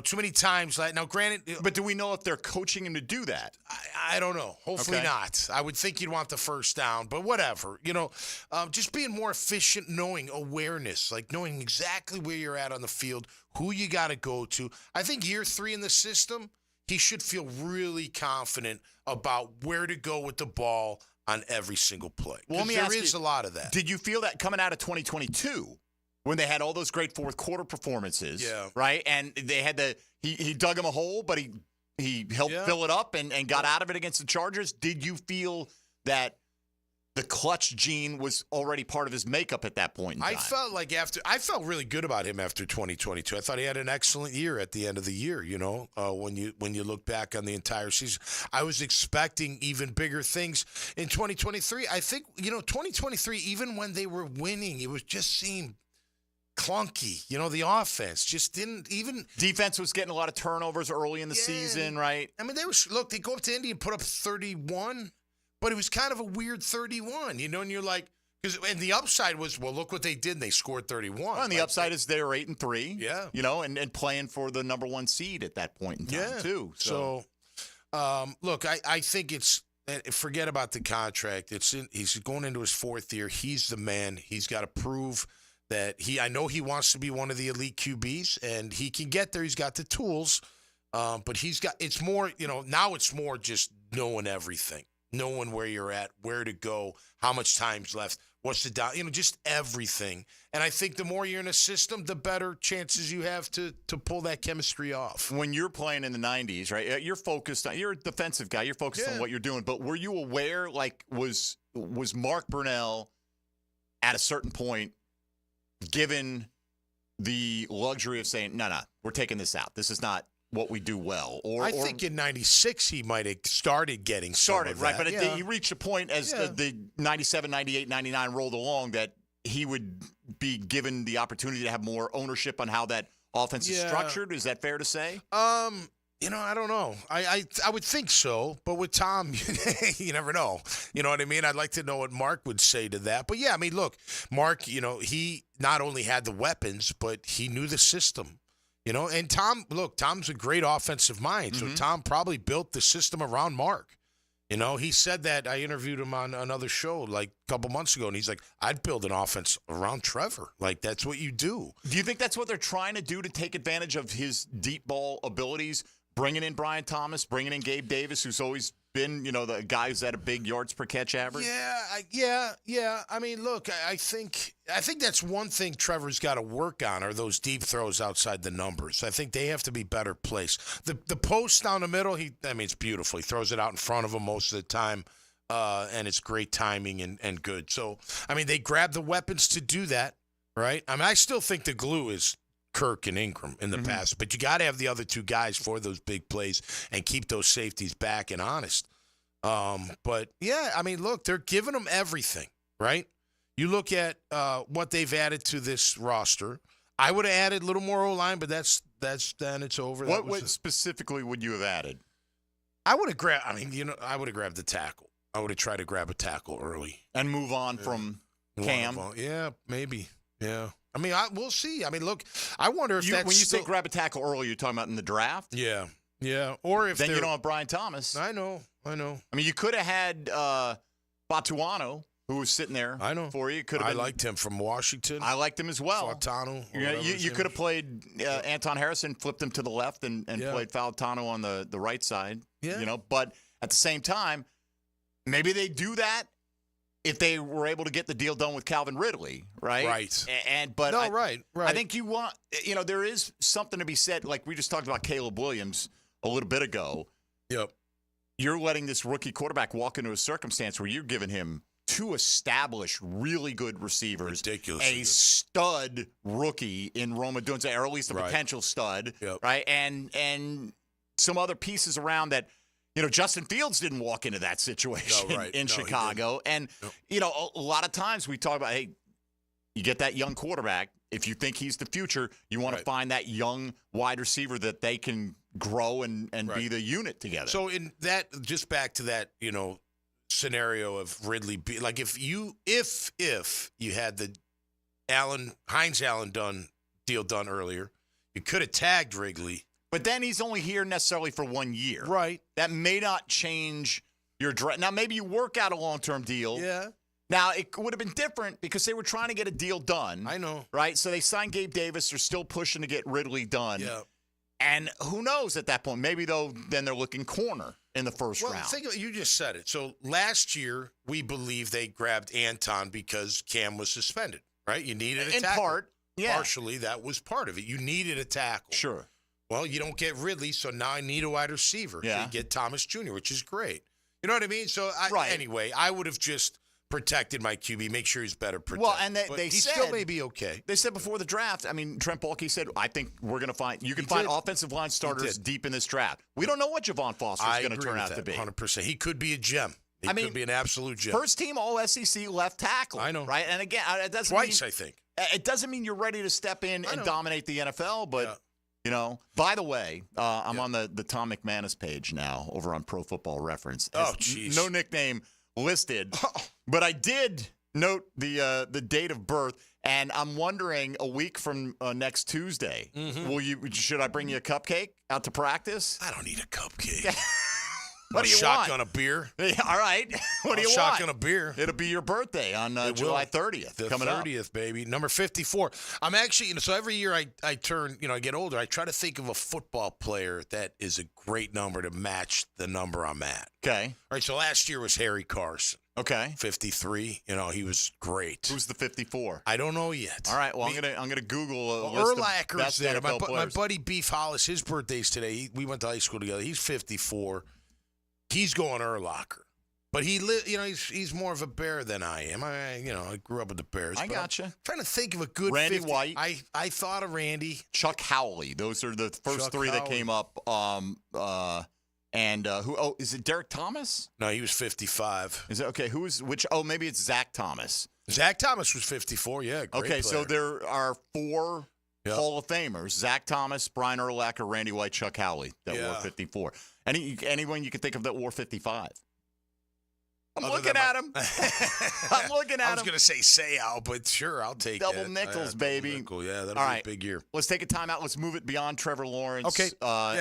Too many times. Now, granted,
but do we know if they're coaching him to do that?
I don't know. Hopefully not. I would think you'd want the first down, but whatever. Just being more efficient, knowing awareness, like knowing exactly where you're at on the field, who you got to go to. I think year 3 in the system, he should feel really confident about where to go with the ball on every single play.
Well,
there is a lot of that.
Did you feel that coming out of 2022 when they had all those great fourth quarter performances? Yeah. Right? And they had he dug him a hole, but he helped fill it up and got out of it against the Chargers. Did you feel that the clutch gene was already part of his makeup at that point in time?
I felt really good about him after 2022. I thought he had an excellent year at the end of the year, when you look back on the entire season. I was expecting even bigger things in 2023. I think, 2023, even when they were winning, it was just seemed clunky. The offense just didn't even.
Defense was getting a lot of turnovers early in the season, right?
I mean, they go up to Indy and put up 31. But it was kind of a weird 31, and you're like, and the upside was, well, look what they did. They scored 31.
Well, and the upside is they're 8-3.
Yeah.
And playing for the number 1 seed at that point in time, too.
So look, I think forget about the contract. He's going into his 4th year. He's the man. He's got to prove that I know he wants to be one of the elite QBs, and he can get there. He's got the tools. But it's more, now it's more just knowing everything. Knowing where you're at, where to go, how much time's left, what's the down, just everything. And I think the more you're in a system, the better chances you have to pull that chemistry off.
When you're playing in the 90s, right, you're a defensive guy, you're focused on what you're doing. But were you aware, was Mark Brunell at a certain point given the luxury of saying, no, we're taking this out. This is not what we do well.
I think in 96 he might have started getting
right, but he reached a point as the 97, 98, 99 rolled along that he would be given the opportunity to have more ownership on how that offense is structured. Is that fair to say?
I don't know. I would think so, but with Tom, you never know. You know what I mean? I'd like to know what Mark would say to that. But yeah, I mean, look, Mark, he not only had the weapons, but he knew the system. And Tom's a great offensive mind. So Tom probably built the system around Mark. He said that. I interviewed him on another show like a couple months ago, and he's like, I'd build an offense around Trevor. Like, that's what you do.
Do you think that's what they're trying to do to take advantage of his deep ball abilities? Bringing in Brian Thomas, bringing in Gabe Davis, who's always been, the guy who's at a big yards per catch average?
Yeah. I mean, look, I think that's one thing Trevor's got to work on are those deep throws outside the numbers. I think they have to be better placed. The post down the middle, it's beautiful. He throws it out in front of him most of the time, and it's great timing and good. So, they grab the weapons to do that, right? I still think the glue is Kirk and Ingram in the past, but you got to have the other two guys for those big plays and keep those safeties back and honest. But, yeah, I mean, look, they're giving them everything, right? You look at what they've added to this roster. I would have added a little more O-line, but that's then it's over.
What specifically would you have added?
I would have grabbed. I would have grabbed the tackle. I would have tried to grab a tackle early
and move on from Cam.
Yeah, maybe. Yeah. I mean, we'll see. I mean, look, I wonder if that's
when you say grab a tackle early, you're talking about in the draft.
Yeah. Or if
then you don't have Brian Thomas.
I know. I
mean, you could have had Batuano, who was sitting there.
I know.
For you.
I liked him from Washington.
I liked him as well.
Fautano.
You could have played Anton Harrison, flipped him to the left, and played Fautano on the right side.
Yeah.
But at the same time, maybe they do that if they were able to get the deal done with Calvin Ridley, right?
Right.
Right.
Right.
I think you want, there is something to be said. Like we just talked about Caleb Williams a little bit ago.
Yep.
You're letting this rookie quarterback walk into a circumstance where you're giving him two established, really good receivers.
Ridiculous.
A stud rookie in Roma Dunze, or at least a potential stud, right? And some other pieces around that. Justin Fields didn't walk into that situation in Chicago. And, a lot of times we talk about, hey, you get that young quarterback. If you think he's the future, you want to find that young wide receiver that they can grow and be the unit together.
So in that, just back to that, scenario of Ridley, like if you had the Hines Allen deal done earlier, you could have tagged Wrigley.
But then he's only here necessarily for 1 year.
Right.
That may not change your draft. Now, maybe you work out a long-term deal.
Yeah.
Now, it would have been different because they were trying to get a deal done.
I know.
Right? So they signed Gabe Davis. They're still pushing to get Ridley done.
Yeah.
And who knows at that point? Maybe, then they're looking corner in the first round.
Think of it. You just said it. So last year, we believe they grabbed Anton because Cam was suspended, right? You needed a tackle.
In part, yeah.
Partially, that was part of it. You needed a tackle.
Sure.
Well, you don't get Ridley, so now I need a wide receiver.
Yeah.
So you get Thomas Jr., which is great. You know what I mean? So, anyway, I would have just protected my QB, make sure he's better protected.
Well, and
but
they
he
said,
still may be okay.
They said before the draft, Trent Baalke said, I think we're going to find offensive line starters deep in this draft. We don't know what Javon Foster is going to turn out to be.
100%. He could be a gem. He could be an absolute gem.
First team All-SEC left tackle.
I know.
Right? And again, it doesn't
Twice,
mean,
I think.
It doesn't mean you're ready to step in and dominate the NFL, but... by the way, I'm on the Tom McManus page now over on Pro Football Reference.
Oh, jeez.
No nickname listed, but I did note the date of birth, and I'm wondering a week from next Tuesday, should I bring you a cupcake out to practice?
I don't need a cupcake.
What do you
shotgun
want?
A beer.
All right. What do you want?
Shotgun a beer.
It'll be your birthday on July 30th.
The
coming
30th,
up.
baby. Number 54. I'm actually, so every year I turn, I get older, I try to think of a football player that is a great number to match the number I'm at.
Okay.
All right, so last year was Harry Carson.
Okay.
53. He was great.
Who's the 54?
I don't know yet.
All right. Well, I'm gonna Google a list of best
there.
NFL
My
players.
buddy Beef Hollis, his birthday's today. We went to high school together. He's 54. He's going Urlacher. But he's more of a Bear than I am. I grew up with the Bears.
I gotcha.
Trying to think of a good
Randy
50.
White.
I thought of Randy.
Chuck Howley. Those are the first
Chuck
three that
Howley.
came up. And who? Oh, is it Derek Thomas?
No, he was 55.
Is it okay? Who is which? Oh, maybe it's Zach Thomas.
Zach Thomas was 54. Yeah. Great
Okay, so
player.
there are four Hall of Famers: Zach Thomas, Brian Urlacher, Randy White, Chuck Howley that wore 54. Anyone you can think of that wore 55? I'm looking at him. I'm looking at him.
I was going to say Sayal, but sure, I'll take
Double
that.
nickels, baby.
Double nickel, yeah, that'll
All
be
right.
a big year.
Let's take a timeout. Let's move it beyond Trevor Lawrence.
Okay.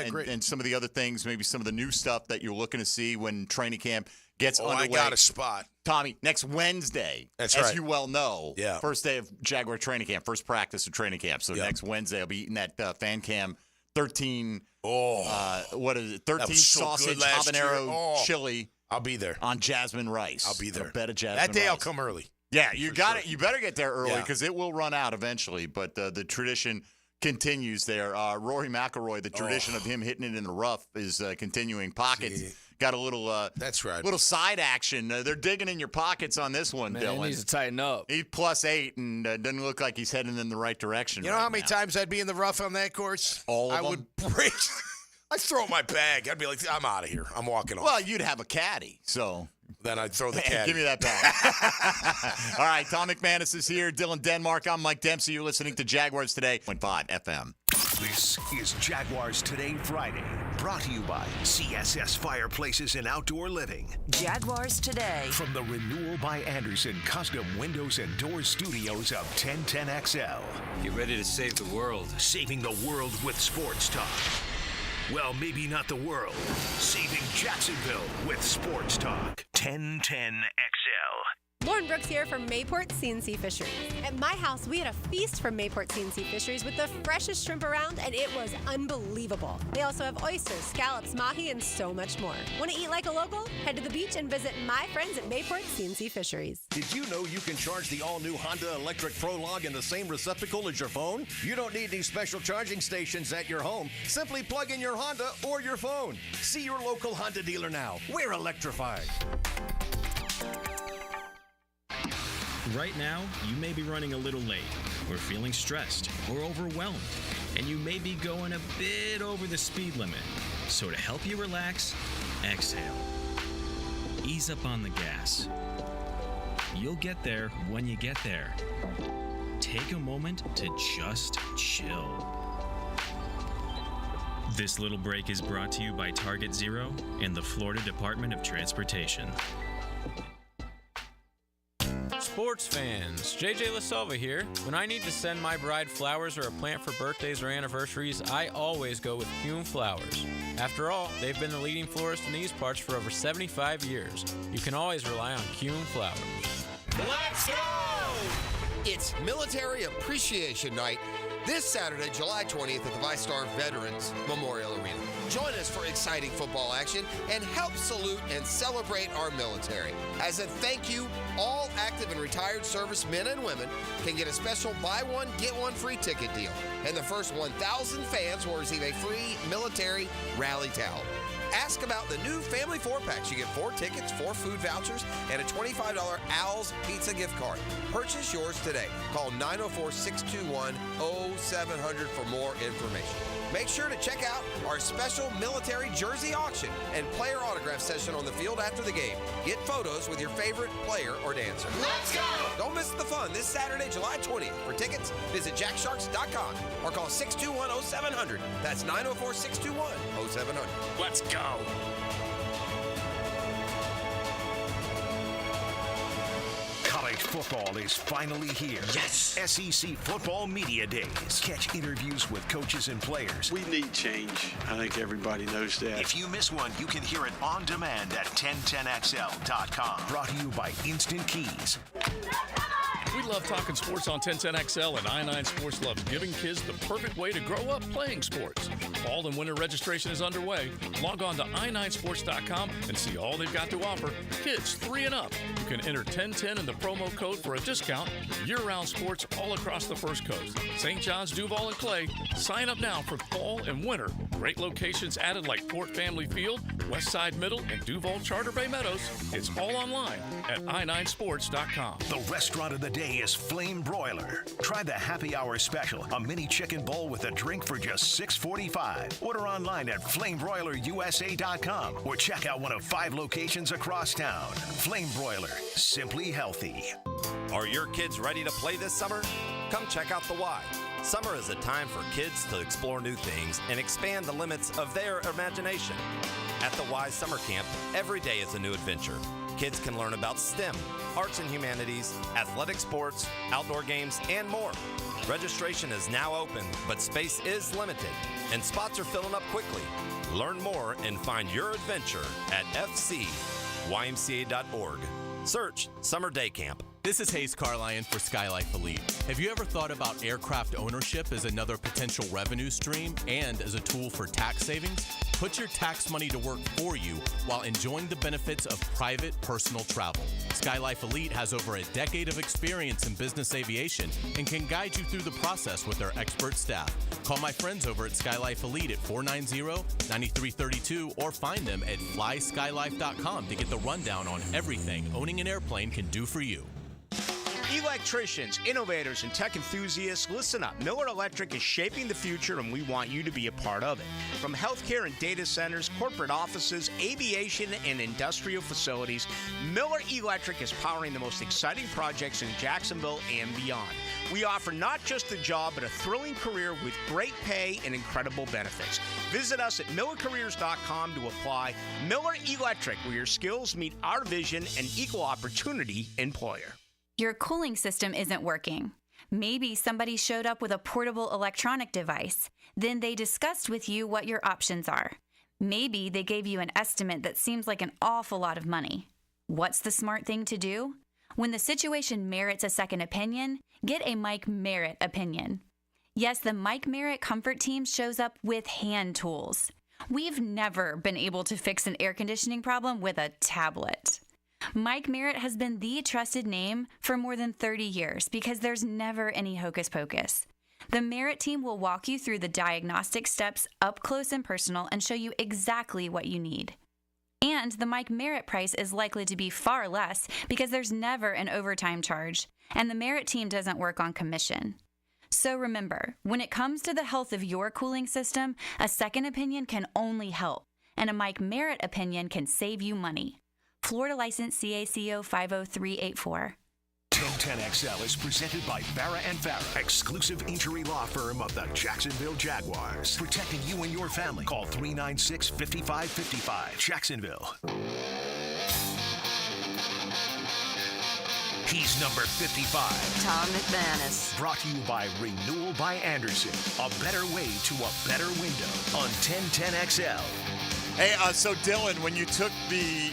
Great.
And some of the other things, maybe some of the new stuff that you're looking to see when training camp gets underway.
I got a spot.
Tommy, next Wednesday,
That's
as
right.
you well know,
Yeah.
first day of Jaguar training camp, first practice of training camp. So next Wednesday, I'll be eating that fan cam 13. What is it? 13
was so
sausage
good last
habanero
year.
chili.
I'll be there.
On jasmine rice.
I'll be there.
A bed of jasmine
That day
rice.
I'll come early.
Yeah, you got
sure.
it. You better get there early
Yeah.
because it will run out eventually. But the tradition continues there. Rory McIlroy, the tradition of him hitting it in the rough is continuing. Pockets got a little.
That's right.
Little side action. They're digging in your pockets on this one,
Man,
Dylan.
he needs to tighten up.
He's +8 and doesn't look like he's heading in the right direction.
You know
right
how many
now.
times I'd be in the rough on that course?
All of
I
them?
would break. I throw my bag. I'd be like, I'm out of here. I'm walking off.
Well, you'd have a caddy, so.
Then I'd throw the
Hey,
caddy.
give me that bag. All right, Tom McManus is here. Dylan Denmark. I'm Mike Dempsey. You're listening to Jaguars Today, 1.5 FM.
This is Jaguars Today Friday, brought to you by CSS Fireplaces and Outdoor Living.
Jaguars Today.
From the Renewal by Anderson Custom Windows and Doors Studios of 1010XL.
Get ready to save the world.
Saving the world with sports talk. Well, maybe not the world. Saving Jacksonville with sports talk. 1010XL.
Lauren Brooks here from Mayport CNC Fisheries. At my house, we had a feast from Mayport CNC Fisheries with the freshest shrimp around, and it was unbelievable. They also have oysters, scallops, mahi, and so much more. Want to eat like a local? Head to the beach and visit my friends at Mayport CNC Fisheries.
Did you know you can charge the all-new Honda Electric Prologue in the same receptacle as your phone? You don't need any special charging stations at your home. Simply plug in your Honda or your phone. See your local Honda dealer now. We're electrified.
Right now, you may be running a little late, or feeling stressed, or overwhelmed, and you may be going a bit over the speed limit. So to help you relax, exhale. Ease up on the gas. You'll get there when you get there. Take a moment to just chill. This little break is brought to you by Target Zero and the Florida Department of Transportation.
Sports fans, JJ LaSalva here. When I need to send my bride flowers or a plant for birthdays or anniversaries, I always go with Hume Flowers. After all, they've been the leading florist in these parts for over 75 years. You can always rely on Hume Flowers.
Let's go! It's Military Appreciation Night this Saturday, July 20th at the ViStar Veterans Memorial Arena. Join us for exciting football action and help salute and celebrate our military. As a thank you, all active and retired servicemen and women can get a special buy one, get one free ticket deal. And the first 1,000 fans will receive a free military rally towel. Ask about the new Family 4-packs. You get 4 tickets, 4 food vouchers, and a $25 Al's Pizza gift card. Purchase yours today. Call 904-621-0700 for more information. Make sure to check out our special military jersey auction and player autograph session on the field after the game. Get photos with your favorite player or dancer. Let's go! Don't miss the fun this Saturday, July 20th. For tickets, visit jacksharks.com or call 621-0700. That's 904-621-0700. Let's go!
College football is finally here. Yes! SEC Football Media Days. Catch interviews with coaches and players.
We need change. I think everybody knows that.
If you miss one, you can hear it on demand at 1010XL.com. Brought to you by Instant Keys.
We love talking sports on 1010XL, and I-9 Sports loves giving kids the perfect way to grow up playing sports. Fall and winter registration is underway. Log on to i9sports.com and see all they've got to offer. Kids 3 and up. You can enter 1010 in the promo code for a discount. Year-round sports all across the First Coast. St. John's, Duval, and Clay. Sign up now for fall and winter. Great locations added like Fort Family Field, Westside Middle, and Duval Charter Bay Meadows. It's all online at i9sports.com.
The restaurant of the day is Flame Broiler. Try the happy hour special, a mini chicken bowl with a drink for just $6.45. Order online at flamebroilerusa.com or check out one of 5 locations across town. Flame Broiler, simply healthy.
Are your kids ready to play this summer? Come check out the Y. Summer is a time for kids to explore new things and expand the limits of their imagination. At the Y Summer Camp, every day is a new adventure. Kids can learn about STEM, arts and humanities, athletic sports, outdoor games, and more. Registration is now open, but space is limited, and spots are filling up quickly. Learn more and find your adventure at fcymca.org. Search Summer Day Camp.
This is Hayes Carlyon for Skylife Elite. Have you ever thought about aircraft ownership as another potential revenue stream and as a tool for tax savings? Put your tax money to work for you while enjoying the benefits of private personal travel. Skylife Elite has over a decade of experience in business aviation and can guide you through the process with their expert staff. Call my friends over at Skylife Elite at 490-9332 or find them at flyskylife.com to get the rundown on everything owning an airplane can do for you.
Electricians, innovators, and tech enthusiasts, listen up. Miller Electric is shaping the future, and we want you to be a part of it. From healthcare and data centers, corporate offices, aviation, and industrial facilities, Miller Electric is powering the most exciting projects in Jacksonville and beyond. We offer not just a job, but a thrilling career with great pay and incredible benefits. Visit us at millercareers.com to apply. Miller Electric, where your skills meet our vision and equal opportunity employer.
Your cooling system isn't working. Maybe somebody showed up with a portable electronic device. Then they discussed with you what your options are. Maybe they gave you an estimate that seems like an awful lot of money. What's the smart thing to do? When the situation merits a second opinion, get a Mike Merritt opinion. Yes, the Mike Merritt Comfort Team shows up with hand tools. We've never been able to fix an air conditioning problem with a tablet. Mike Merritt has been the trusted name for more than 30 years because there's never any hocus pocus. The Merritt team will walk you through the diagnostic steps up close and personal and show you exactly what you need. And the Mike Merritt price is likely to be far less because there's never an overtime charge, and the Merritt team doesn't work on commission. So remember, when it comes to the health of your cooling system, a second opinion can only help, and a Mike Merritt opinion can save you money. Florida license CACO 50384.
1010XL is presented by Farah & Farah, exclusive injury law firm of the Jacksonville Jaguars. Protecting you and your family. Call 396-5555. Jacksonville. He's number 55.
Tom McManus.
Brought to you by Renewal by Anderson. A better way to a better window on 1010XL.
Hey, so Dylan, when you took the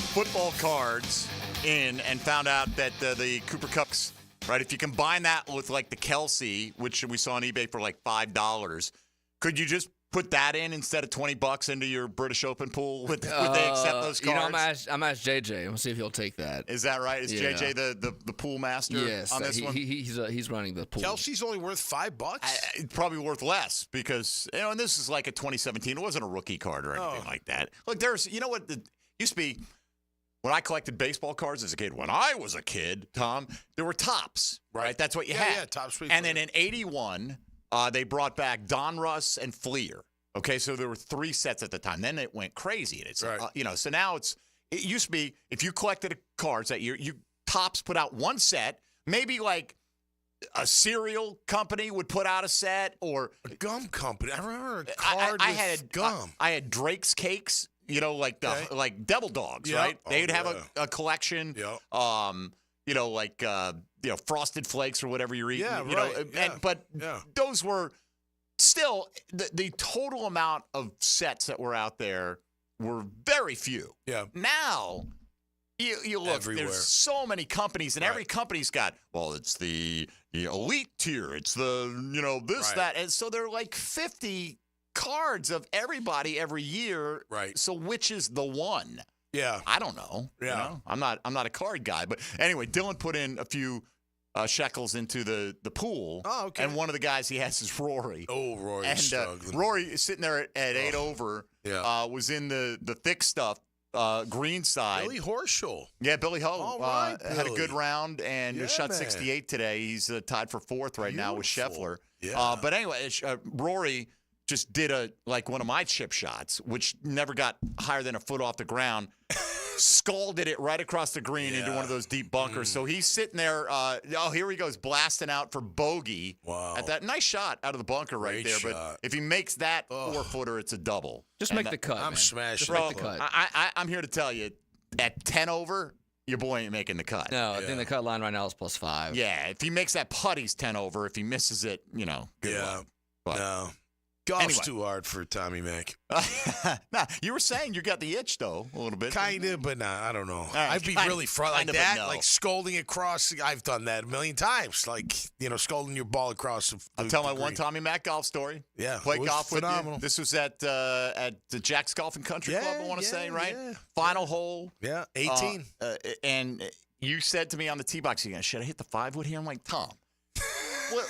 football cards in and found out that the Cooper Cups, right, if you combine that with like the Kelsey, which we saw on eBay for like $5, could you just put that in instead of $20 into your British Open pool? Would they accept those cards?
You know, I'm asked JJ. We'll see if he'll take that.
Is that right? Is JJ the pool master
yes,
on this one?
He's running the pool.
Kelsey's only worth $5?
Probably worth less because, you know, and this is like a 2017. It wasn't a rookie card or anything like that. Look, you know what? Used to be when I collected baseball cards as a kid. When I was a kid, Tom, there were tops, right? That's what you had.
Yeah, tops.
And then in 81, they brought back Donruss and Fleer. Okay, so there were 3 sets at the time. Then it went crazy. And it's so now it used to be if you collected cards that year, Topps put out one set, maybe like a cereal company would put out a set or
a gum company. I remember a card with gum.
I had Drake's Cakes. You know, like like Devil Dogs, right? They'd have a collection. You know, like Frosted Flakes or whatever you're eating.
Yeah,
you know, but those were still the total amount of sets that were out there were very few.
Yeah.
Now you look,
everywhere.
There's so many companies, and every company's got, well, it's the elite tier, it's the this that, and so they're like 50 cards of everybody every year.
Right.
So which is the one?
Yeah.
I don't know.
Yeah.
You know? I'm not a card guy. But anyway, Dylan put in a few shekels into the pool.
Oh, okay.
And one of the guys he has is Rory.
Oh, Rory.
And Rory is sitting there at 8 over.
Yeah.
Was in the thick stuff. Green side.
Billy Horschel.
Yeah, Billy Ho
All right,
had a
Billy.
good round and shot 68 today. He's tied for 4th right now with Scheffler.
Yeah.
But anyway, Rory just did one of my chip shots, which never got higher than a foot off the ground. Scalded it right across the green into one of those deep bunkers. So he's sitting there. Here he goes, blasting out for bogey.
Wow.
At that nice shot out of the bunker right
Great
there.
shot.
But if he makes that 4-footer, it's a double.
Just make the cut.
I'm
man.
smashing.
Just make the cut.
I'm here to tell you, at 10 over, your boy ain't making the cut.
No, I think the cut line right now is +5.
Yeah, if he makes that putt, he's 10 over. If he misses it, good luck. But,
no. Golf's
anyway.
too hard for Tommy Mac.
Nah, you were saying you got the itch, though, a little bit.
Kind of, but nah, I don't know.
right,
I'd be really like
kind of,
that,
but no.
like scolding across. I've done that a million times, like, scolding your ball across
I'll tell my one Tommy Mac golf story.
Yeah.
Played
it was
golf
phenomenal.
with you. This was at the Jack's Golf and Country Club, I want to say, right?
Yeah.
Final hole.
Yeah, 18.
And you said to me on the tee box, should I hit the 5-wood here? I'm like, Tom.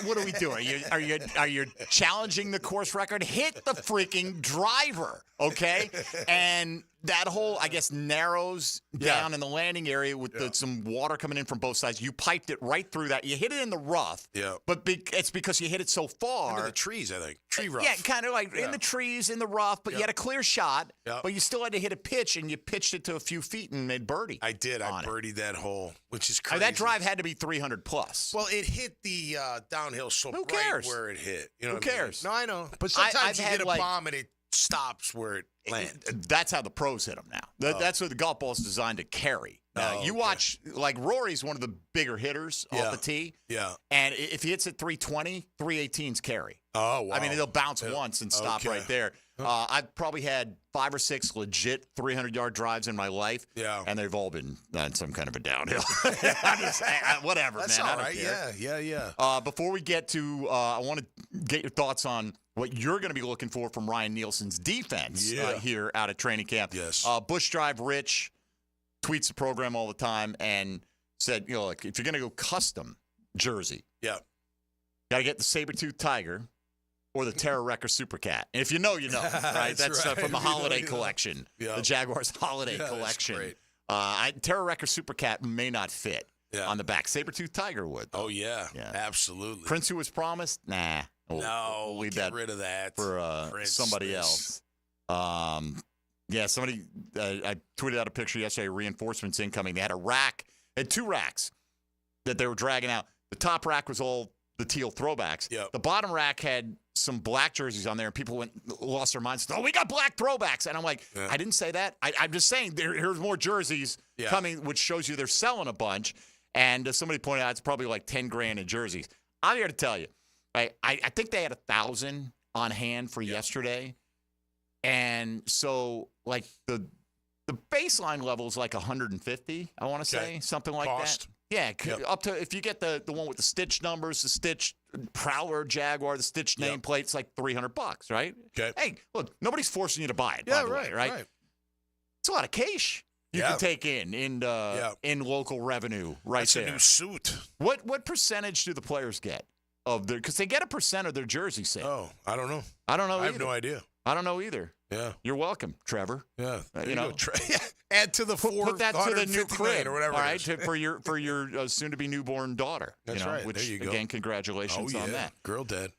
What are we doing? Are you challenging the course record? Hit the freaking driver, okay? And that hole, I guess, narrows down in the landing area with some water coming in from both sides. You piped it right through that. You hit it in the rough.
Yeah.
But it's because you hit it so far.
Into the trees, I think. Tree rough.
Yeah, kind of like in the trees, in the rough. But you had a clear shot.
Yep.
But you still had to hit a pitch, and you pitched it to a few feet and made birdie.
I did. I birdied that hole, which is crazy.
That drive had to be 300 plus.
Well, it hit the downhill slope right where it hit. You know
Who cares?
No, I know. But sometimes you hit a bomb and it stops where it lands.
That's how the pros hit them now. That's what the golf ball is designed to carry. You watch, like Rory's one of the bigger hitters off the tee.
Yeah.
And if he hits at 320, 318's carry.
Oh, wow.
I mean, they'll bounce once and stop right there. I've probably had 5 or 6 legit 300-yard drives in my life.
Yeah.
And they've all been on some kind of a downhill. I'm just saying, whatever,
That's
man.
all
I don't
right.
care.
Yeah.
Before we get to, I want to get your thoughts on what you're going to be looking for from Ryan Nielsen's defense here out at training camp.
Yes.
Bush Drive Rich tweets the program all the time and said, like, if you're going to go custom jersey, got to get the saber-toothed tiger or the Terror Wrecker Super Cat. And if you know, you know, right? That's
right.
from the
If you know,
holiday
you know.
collection,
Yeah.
the Jaguars holiday
Yeah, that's
collection.
great.
Terror Wrecker Super Cat may not fit on the back. Saber-toothed tiger would.
Oh, yeah. Absolutely.
Prince Who Was Promised? Nah. We'll leave
get
that
rid of that
for somebody else. Somebody I tweeted out a picture yesterday, reinforcements incoming. They had had 2 racks that they were dragging out. The top rack was all the teal throwbacks.
Yep.
The bottom rack had some black jerseys on there, and people lost their minds. Oh, we got black throwbacks. And I'm like, I didn't say that. I'm just saying here's more jerseys coming, which shows you they're selling a bunch. And somebody pointed out it's probably like $10,000 in jerseys. I'm here to tell you, I think they had 1,000 on hand for yesterday. And so, like, the baseline level is like 150, I want to say, something like that. Yeah, up to, if you get the one with the stitch numbers, the stitch Prowler Jaguar, the stitch nameplate, it's like $300, right?
Okay.
Hey, look, nobody's forcing you to buy it, by the way, right? It's a lot of cash you can take in local revenue
That's
there.
a new suit.
What percentage do the players get of their, because they get a percent of their jersey sale?
Oh, I don't know.
I don't know
I have
either.
no idea.
I don't know either.
Yeah.
You're welcome, Trevor.
Yeah.
You know,
add to the
put that to the new
459
crib,
or whatever.
all right, for your soon-to-be newborn daughter.
That's right.
Which,
there you go.
again, congratulations on that.
Girl dad.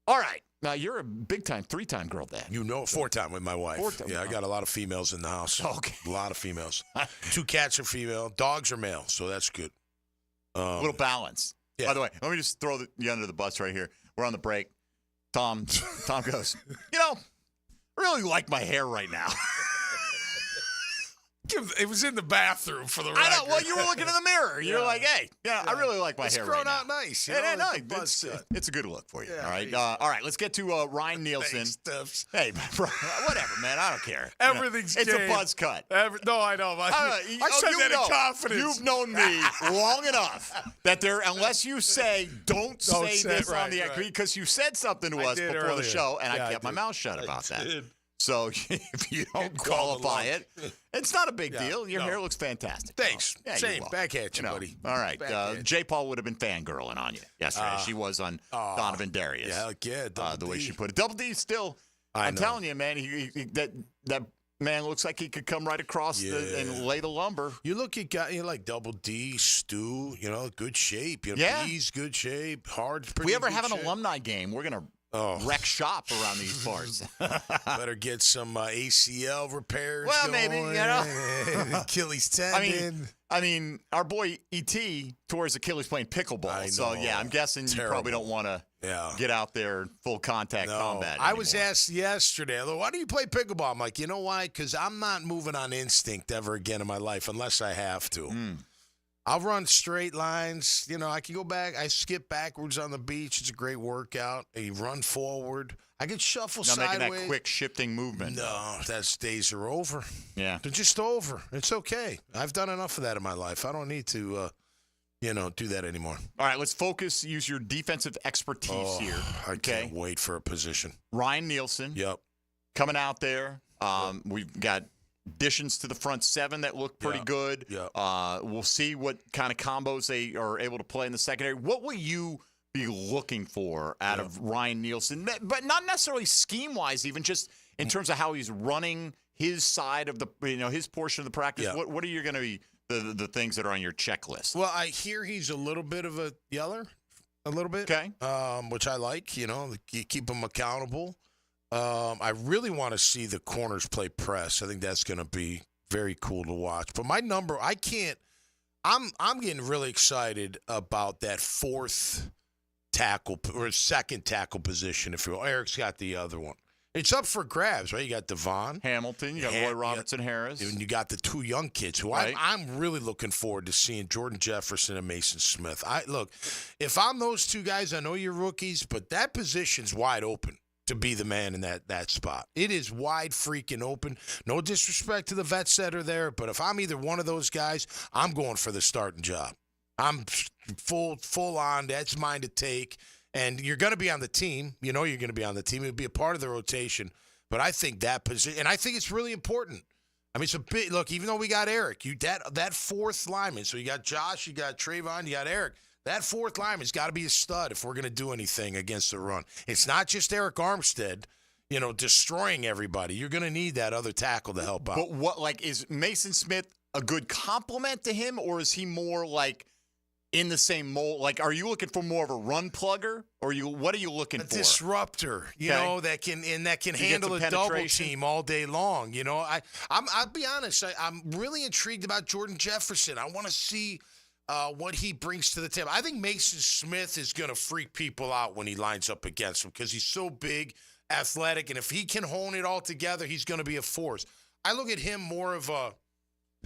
All right. Now, you're a big-time, 3-time girl dad.
You know, 4-time with my wife.
4-time.
Yeah, I got a lot of females in the house.
Okay.
A lot of females. 2 cats are female. Dogs are male, so that's good.
A little balance.
Yeah.
By the way, let me just throw you under the bus right here. We're on the break. Tom goes, I really like my hair right now.
It was in the bathroom for the record.
I know. Well, you were looking in the mirror. You're like, hey, I really like my hair right now.
It's grown out nice.
It's a good look for you. All right. All right. Let's get to Ryan Nielsen.
Thanks,
hey, bro, whatever, man. I don't care.
Everything's
It's
game.
a buzz cut.
No, I know. I said that in confidence.
You've known me long enough that unless you say, don't say this on the air, because you said something to us before the show, and I kept my mouth shut about that. So if you don't qualify it, it's not a big deal. Your hair looks fantastic.
Thanks.
Yeah,
Same. Back at you, buddy.
All right. J. Paul would have been fangirling on you yesterday. She was on Donovan Darius.
Yeah, heck yeah.
The way she put it. Double D still. I'm telling you, man, that man looks like he could come right across and lay the lumber.
You look at guys like Double D, Stu, good shape. B's good shape. Hard's pretty
If we ever
good
have an
shape.
alumni game, we're going to wreck shop around these parts.
Better get some ACL repairs.
Well,
going.
maybe,
Achilles tendon.
I mean, our boy E.T. tore his Achilles playing pickleball. So, I'm guessing you probably don't want to get out there full contact combat
I was asked yesterday, why do you play pickleball? I'm like, you know why? Because I'm not moving on instinct ever again in my life unless I have to. I'll run straight lines. I can go back. I skip backwards on the beach. It's a great workout. You run forward. I can shuffle sideways.
Making that quick shifting movement.
No, those days are over.
Yeah.
They're just over. It's okay. I've done enough of that in my life. I don't need to, do that anymore.
All right, let's focus. Use your defensive expertise here.
I can't wait for a position.
Ryan Nielsen.
Yep.
Coming out there. We've got additions to the front 7 that look pretty good. We'll see what kind of combos they are able to play in the secondary. What will you be looking for out of Ryan Nielsen? But not necessarily scheme-wise, even just in terms of how he's running his side of his portion of the practice?
Yeah.
What are you going to be the things that are on your checklist?
Well, I hear he's a little bit of a yeller, a little bit.
Okay.
Which I like. You keep him accountable. I really want to see the corners play press. I think that's going to be very cool to watch. But my number, I can't. I'm getting really excited about that fourth tackle or second tackle position, if you will. Eric's got the other one. It's up for grabs, right? You got Devon
Hamilton, you got Roy Robertson Harris.
And you got the two young kids who
right.
I'm really looking forward to seeing, Jordan Jefferson and Mason Smith. Look, if I'm those two guys, I know you're rookies, but that position's wide open to be the man in that spot. It is wide freaking open. No disrespect to the vets that are there, but if I'm either one of those guys, I'm going for the starting job. I'm full on. That's mine to take. And you're going to be on the team. You know you're going to be on the team. It'll be a part of the rotation. But I think that position, and I think it's really important. I mean, it's a bit. Look, even though we got Eric, that fourth lineman. So you got Josh, you got Trayvon, you got Eric. That fourth lineman's got to be a stud if we're going to do anything against the run. It's not just Eric Armstead, destroying everybody. You're going to need that other tackle to help out.
But is Mason Smith a good complement to him, or is he more like in the same mold? Like, are you looking for more of a run plugger, or what are you looking for?
A disruptor, that can handle a double team all day long. I'll be honest. I'm really intrigued about Jordan Jefferson. I want to see what he brings to the table. I think Mason Smith is going to freak people out when he lines up against him because he's so big, athletic, and if he can hone it all together, he's going to be a force. I look at him more of a,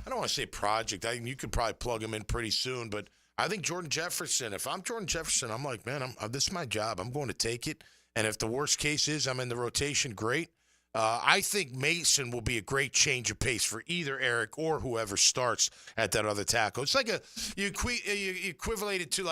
I don't want to say project. I think you could probably plug him in pretty soon, but I think Jordan Jefferson, if I'm Jordan Jefferson, I'm like, man, this is my job. I'm going to take it, and if the worst case is I'm in the rotation, great. I think Mason will be a great change of pace for either Eric or whoever starts at that other tackle. It's like you equivalent it to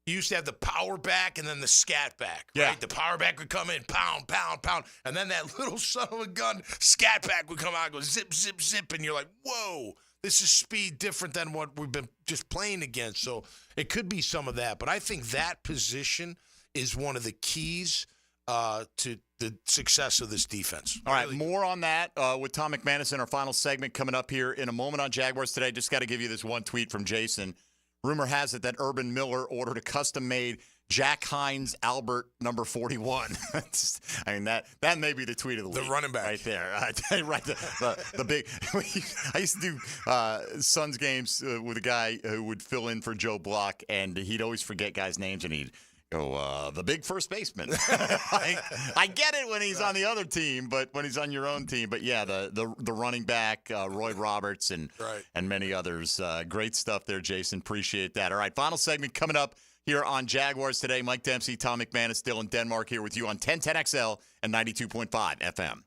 you used to have the power back and then the scat back, right?
Yeah.
The power back would come in, pound, pound, pound, and then that little son of a gun scat back would come out and go zip, zip, zip, and you're like, whoa, this is speed different than what we've been just playing against. So it could be some of that, but I think that position is one of the keys to the success of this defense.
All right, more on that with Tom McManus in our final segment coming up here in a moment on Jaguars Today. Just got to give you this one tweet from Jason. Rumor has it that Urban Miller ordered a custom-made Jack Hines Albert number 41. I mean, that may be the tweet of the week.
The running back.
Right there. Right, the big. I used to do Suns games with a guy who would fill in for Joe Block, and he'd always forget guys' names, and he'd go, the big first baseman. I get it when he's on the other team, but when he's on your own team. But, yeah, the running back, Roy Roberts, and many others. Great stuff there, Jason. Appreciate that. All right, final segment coming up here on Jaguars Today. Mike Dempsey, Tom McManus, Dylan Denmark here with you on 1010XL and 92.5 FM.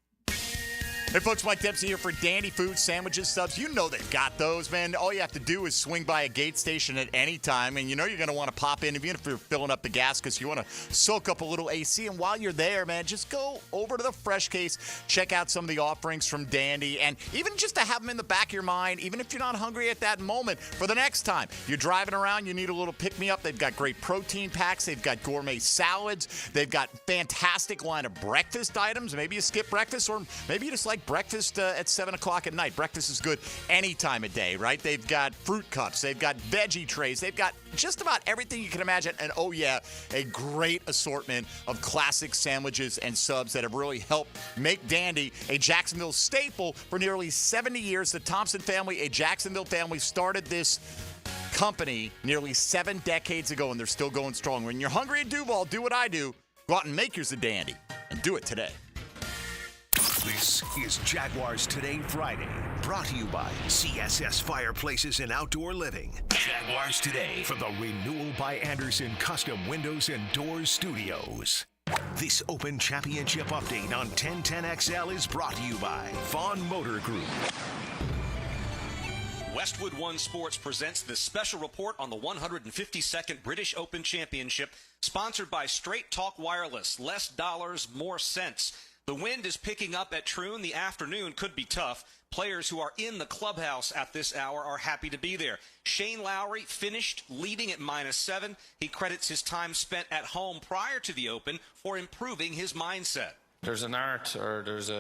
Hey, folks, Mike Dempsey here for Dandy Food Sandwiches, Subs. You know they've got those, man. All you have to do is swing by a gate station at any time, and you know you're going to want to pop in, even if you're filling up the gas, because you want to soak up a little AC. And while you're there, man, just go over to the Fresh Case, check out some of the offerings from Dandy, and even just to have them in the back of your mind, even if you're not hungry at that moment, for the next time you're driving around, you need a little pick-me-up. They've got great protein packs. They've got gourmet salads. They've got fantastic line of breakfast items. Maybe you skip breakfast, or maybe you just like breakfast at 7 o'clock at night. Breakfast is good any time of day, right? They've got fruit cups. They've got veggie trays. They've got just about everything you can imagine. And, oh, yeah, a great assortment of classic sandwiches and subs that have really helped make Dandy a Jacksonville staple for nearly 70 years. The Thompson family, a Jacksonville family, started this company nearly 7 decades ago, and they're still going strong. When you're hungry at Duval, do what I do. Go out and make yours a Dandy, and do it today.
This is Jaguars Today Friday, brought to you by CSS Fireplaces and Outdoor Living. Jaguars Today for the Renewal by Anderson Custom Windows and Doors Studios. This Open Championship update on 1010XL is brought to you by Vaughn Motor Group.
Westwood One Sports presents this special report on the 152nd British Open Championship, sponsored by Straight Talk Wireless. Less dollars, more cents. The wind is picking up at Troon. The afternoon could be tough. Players who are in the clubhouse at this hour are happy to be there. Shane Lowry finished leading at -7. He credits his time spent at home prior to the Open for improving his mindset.
there's an art, or there's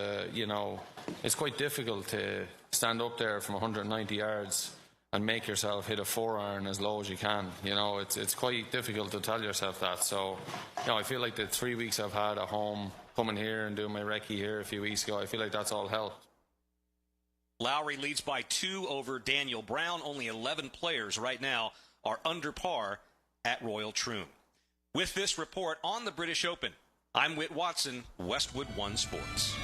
it's quite difficult to stand up there from 190 yards and make yourself hit a 4-iron as low as you can. It's quite difficult to tell yourself that. So, I feel like the 3 weeks I've had at home, coming here and doing my recce here a few weeks ago, I feel like that's all helped.
Lowry leads by 2 over Daniel Brown. Only 11 players right now are under par at Royal Troon. With this report on the British Open, I'm Whit Watson, Westwood One Sports.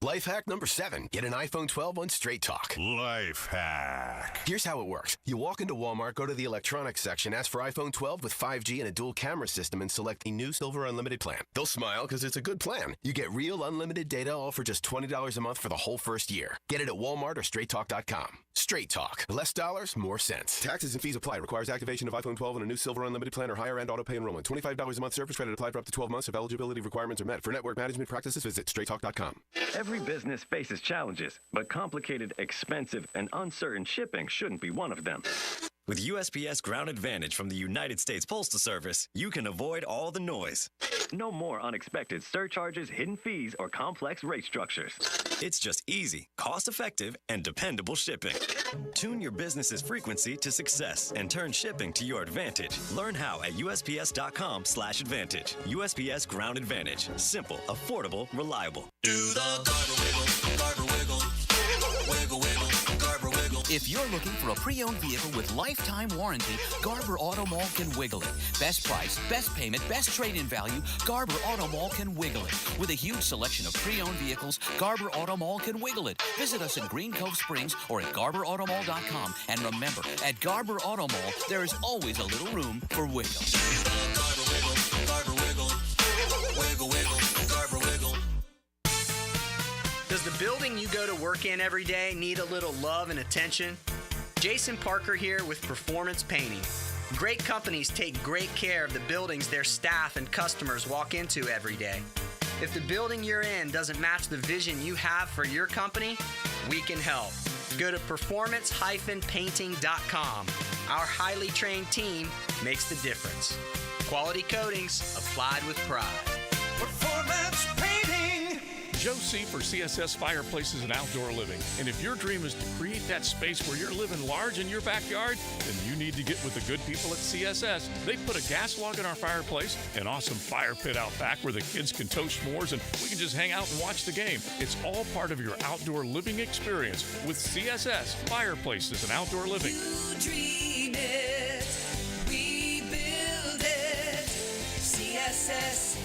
Life hack number 7. Get an iPhone 12 on Straight Talk.
Life hack.
Here's how it works. You walk into Walmart, go to the electronics section, ask for iPhone 12 with 5G and a dual camera system, and select the new Silver Unlimited plan. They'll smile because it's a good plan. You get real unlimited data, all for just $20 a month for the whole first year. Get it at Walmart or StraightTalk.com. Straight Talk. Less dollars, more sense. Taxes and fees apply. Requires activation of iPhone 12 and a new Silver Unlimited plan or higher end auto pay enrollment. $25 a month service credit applied for up to 12 months if eligibility requirements are met. For network management practices, visit StraightTalk.com.
Every business faces challenges, but complicated, expensive, and uncertain shipping shouldn't be one of them.
With USPS Ground Advantage from the United States Postal Service, you can avoid all the noise.
No more unexpected surcharges, hidden fees, or complex rate structures.
It's just easy, cost-effective, and dependable shipping. Tune your business's frequency to success and turn shipping to your advantage. Learn how at USPS.com/advantage. USPS Ground Advantage. Simple, affordable, reliable.
Do the Garber wiggle, Garber wiggle, wiggle, wiggle, Garber wiggle.
If you're looking for a pre-owned vehicle with lifetime warranty, Garber Auto Mall can wiggle it. Best price, best payment, best trade-in value, Garber Auto Mall can wiggle it. With a huge selection of pre-owned vehicles, Garber Auto Mall can wiggle it. Visit us in Green Cove Springs or at GarberAutomall.com. And remember, at Garber Auto Mall, there is always a little room for wiggle.
Garber wiggle, Garber wiggle, wiggle, wiggle, Garber wiggle.
Does the building you go to work in every day need a little love and attention? Jason Parker here with Performance Painting. Great companies take great care of the buildings their staff and customers walk into every day. If the building you're in doesn't match the vision you have for your company, we can help. Go to performance-painting.com. Our highly trained team makes the difference. Quality coatings applied with pride.
Performance Painting. Joe C. for CSS Fireplaces and Outdoor Living. And if your dream is to create that space where you're living large in your backyard, then you need to get with the good people at CSS. They put a gas log in our fireplace, an awesome fire pit out back where the kids can toast s'mores and we can just hang out and watch the game. It's all part of your outdoor living experience with CSS Fireplaces and Outdoor Living.
You dream it, we build it. CSS.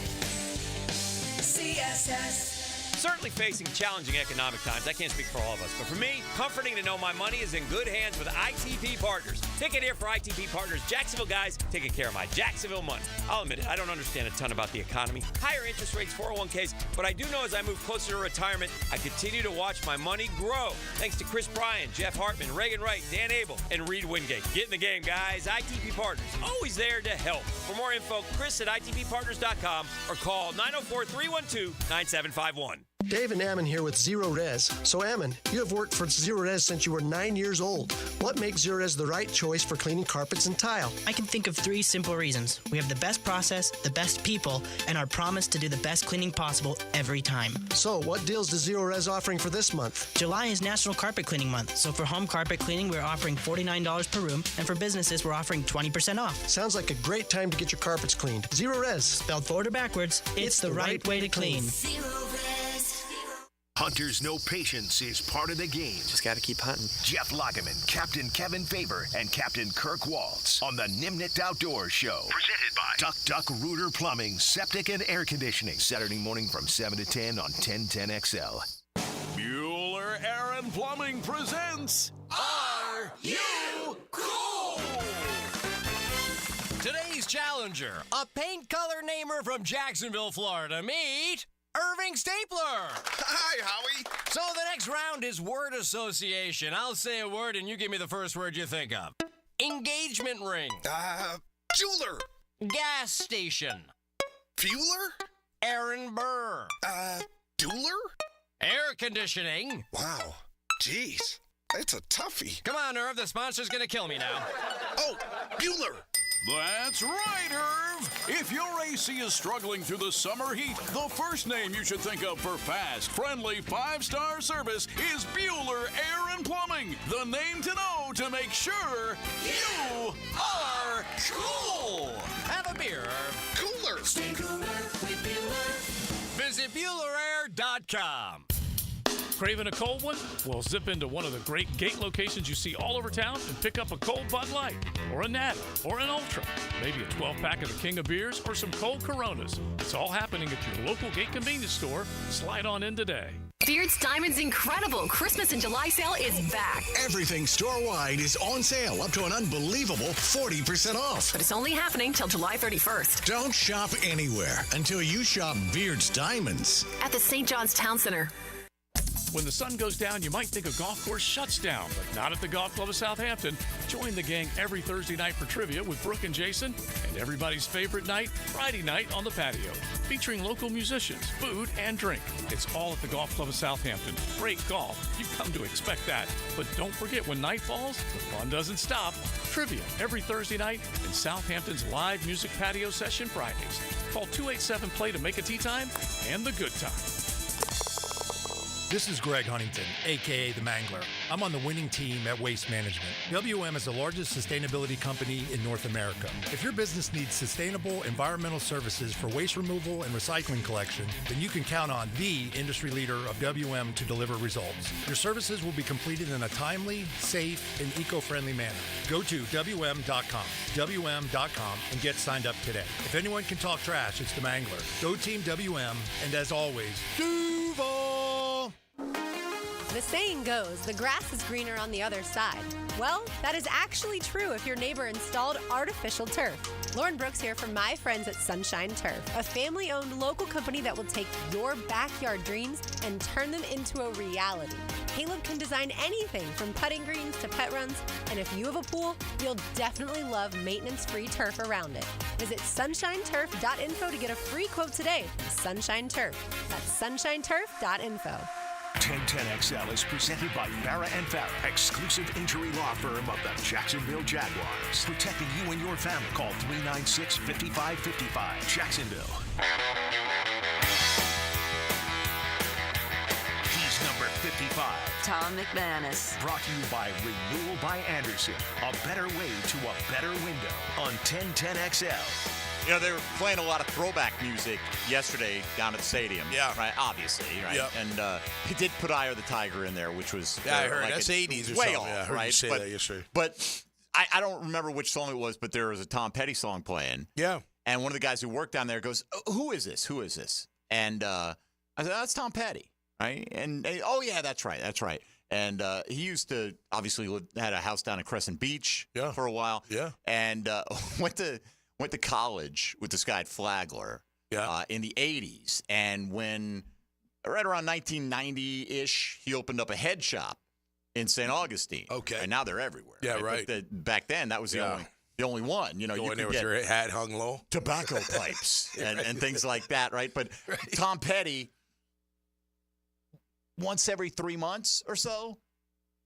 Certainly facing challenging economic times. I can't speak for all of us, but for me, comforting to know my money is in good hands with ITP Partners. Ticket here for ITP Partners. Jacksonville guys taking care of my Jacksonville money. I'll admit it, I don't understand a ton about the economy, higher interest rates, 401ks, but I do know as I move closer to retirement, I continue to watch my money grow. Thanks to Chris Bryan, Jeff Hartman, Reagan Wright, Dan Abel, and Reed Wingate. Get in the game, guys. ITP Partners, always there to help. For more info, Chris at ITPPartners.com or call 904-312-9751.
Dave and Ammon here with Zero Res. So Ammon, you have worked for Zero Res since you were 9 years old. What makes Zero Res the right choice for cleaning carpets and tile?
I can think of 3 simple reasons. We have the best process, the best people, and our promise to do the best cleaning possible every time.
So what deals does Zero Res offering for this month?
July is National Carpet Cleaning Month. So for home carpet cleaning, we're offering $49 per room, and for businesses, we're offering 20% off.
Sounds like a great time to get your carpets cleaned. Zero Res.
Spelled forward or backwards, it's the right way to clean.
Hunters know patience is part of the game.
Just got to keep hunting.
Jeff Lageman, Captain Kevin Faber, and Captain Kirk Waltz on the Nimnicht Outdoors Show. Presented by Duck Rooter Plumbing, Septic and Air Conditioning. Saturday morning from 7 to 10 on 1010XL.
Bueller Aaron Plumbing presents
Are You Cool?
Today's challenger, a paint color namer from Jacksonville, Florida. Meet Irving Stapler.
Hi, Howie.
So the next round is word association. I'll say a word and you give me the first word you think of. Engagement ring.
Jeweler.
Gas station.
Fueler.
Aaron Burr.
Dueler.
Air conditioning.
Wow. Jeez. It's a toughie.
Come on, Irv. The sponsor's going to kill me now.
Oh, Bueller.
That's right, Irv. If your AC is struggling through the summer heat, the first name you should think of for fast, friendly, 5-star service is Bueller Air and Plumbing. The name to know to make sure you are cool.
Have a beer, Irv.
Cooler.
Stay cooler with Bueller. Visit BuellerAir.com.
Craving a cold one? Well, zip into one of the great gate locations you see all over town and pick up a cold Bud Light, or a Natty, or an Ultra. Maybe a 12-pack of the King of Beers, or some cold Coronas. It's all happening at your local gate convenience store. Slide on in today.
Beard's Diamond's incredible Christmas and July sale is back.
Everything store-wide is on sale up to an unbelievable 40% off.
But it's only happening till July 31st.
Don't shop anywhere until you shop Beard's Diamonds.
At the St. John's Town Center.
When the sun goes down, you might think a golf course shuts down, but not at the Golf Club of Southampton. Join the gang every Thursday night for trivia with Brooke and Jason, and everybody's favorite night, Friday night on the patio, featuring local musicians, food, and drink. It's all at the Golf Club of Southampton. Great golf. You've come to expect that. But don't forget, when night falls, the fun doesn't stop. Trivia every Thursday night and Southampton's live music patio session Fridays. Call 287-PLAY to make a tee time and the good time.
This is Greg Huntington, a.k.a. The Mangler. I'm on the winning team at Waste Management. WM is the largest sustainability company in North America. If your business needs sustainable environmental services for waste removal and recycling collection, then you can count on the industry leader of WM to deliver results. Your services will be completed in a timely, safe, and eco-friendly manner. Go to WM.com, WM.com, and get signed up today. If anyone can talk trash, it's The Mangler. Go Team WM, and as always, Duval!
The saying goes, the grass is greener on the other side. Well, that is actually true if your neighbor installed artificial turf. Lauren Brooks here from my friends at Sunshine Turf, a family-owned local company that will take your backyard dreams and turn them into a reality. Caleb can design anything from putting greens to pet runs, and if you have a pool, you'll definitely love maintenance-free turf around it. Visit sunshineturf.info to get a free quote today from Sunshine Turf. That's sunshineturf.info.
1010XL is presented by Farah & Farah, exclusive injury law firm of the Jacksonville Jaguars. Protecting you and your family. Call 396-5555. Jacksonville. He's number 55.
Tom McManus.
Brought to you by Renewal by Anderson. A better way to a better window on 1010XL.
You know, they were playing a lot of throwback music yesterday down at the stadium.
Yeah.
Right, obviously, right?
Yep.
And they did put Eye of the Tiger in there, which was...
Yeah, I heard.
like
That's 80s or
way
something.
off,
Yeah, I heard
right?
you say that yesterday.
But I don't remember which song it was, but there was a Tom Petty song playing.
Yeah.
And one of the guys who worked down there goes, who is this? Who is this? And I said, that's Tom Petty, right? And oh, yeah, that's right. That's right. And he used to, obviously, had a house down in Crescent Beach for a while.
Yeah.
And went to college with this guy at Flagler in the 80s. And when, right around 1990-ish, he opened up a head shop in St. Augustine.
Okay.
And now they're everywhere.
Yeah, right.
But back then, that was the only one. You know,
Go
you
in there
could
with
get
your hat hung low.
tobacco pipes and things like that, right? But Tom Petty, once every 3 months or so,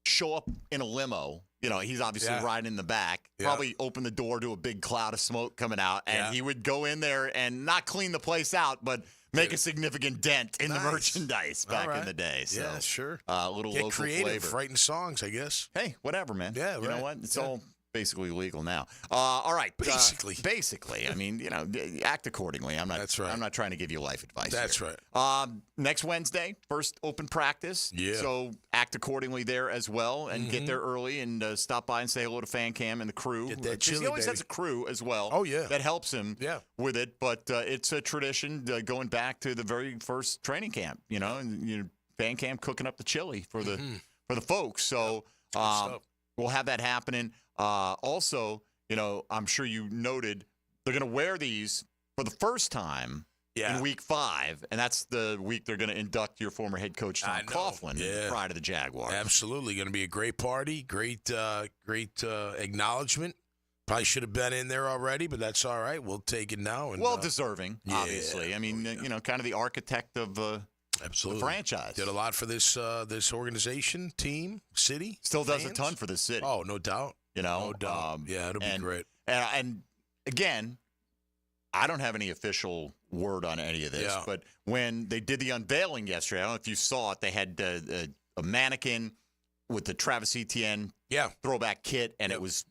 show up in a limo. You know, he's obviously riding in the back, probably open the door to a big cloud of smoke coming out, and he would go in there and not clean the place out, but make a significant dent in the merchandise back in the day. So,
yeah, sure.
A little
Get
local
creative,
flavor.
writing songs, I guess.
Hey, whatever, man.
Yeah,
You know
right.
what? It's all basically legal now. All right.
Basically.
Basically. I mean, you know, act accordingly. I'm not.
That's right.
I'm not trying to give you life advice.
That's
here.
right.
Next Wednesday, first open practice.
Yeah.
So act accordingly there as well, and get there early and stop by and say hello to Fan Cam and the crew.
Get that
'Cause
chili,
he always
baby.
has a crew as well.
Oh, yeah.
That helps him.
Yeah.
With it, but it's a tradition going back to the very first training camp. You know, and Fan Cam cooking up the chili for the folks. So we'll have that happening. Also, you know, I'm sure you noted they're going to wear these for the first time in week 5, and that's the week they're going to induct your former head coach Tom Coughlin prior to the Jaguars.
Absolutely. Going to be a great party, great acknowledgement. Probably should have been in there already, but that's all right. We'll take it now. And,
well deserving, obviously. I mean, you know, kind of the architect of the franchise.
Did a lot for this organization, team, city.
Still does a
fans.
ton for the city.
Oh, no doubt.
You know,
no doubt. It'll be great.
And again, I don't have any official word on any of this, but when they did the unveiling yesterday, I don't know if you saw it, they had a mannequin with the Travis Etienne throwback kit, and it was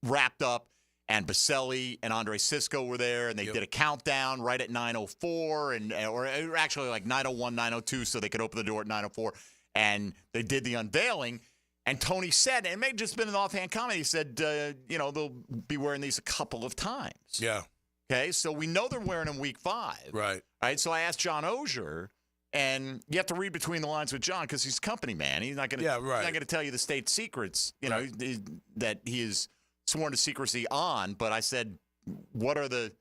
wrapped up, and Baselli and Andre Sisco were there, and they did a countdown right at 9:04, or actually like 9:01, 9:02, so they could open the door at 9:04, and they did the unveiling. And Tony said, and it may have just been an offhand comment, he said, they'll be wearing these a couple of times.
Yeah.
Okay, so we know they're wearing them week 5.
Right.
All right, so I asked John Ogier, and you have to read between the lines with John because he's a company man. He's not going to tell you the state secrets, that he is sworn to secrecy on. But I said, what are the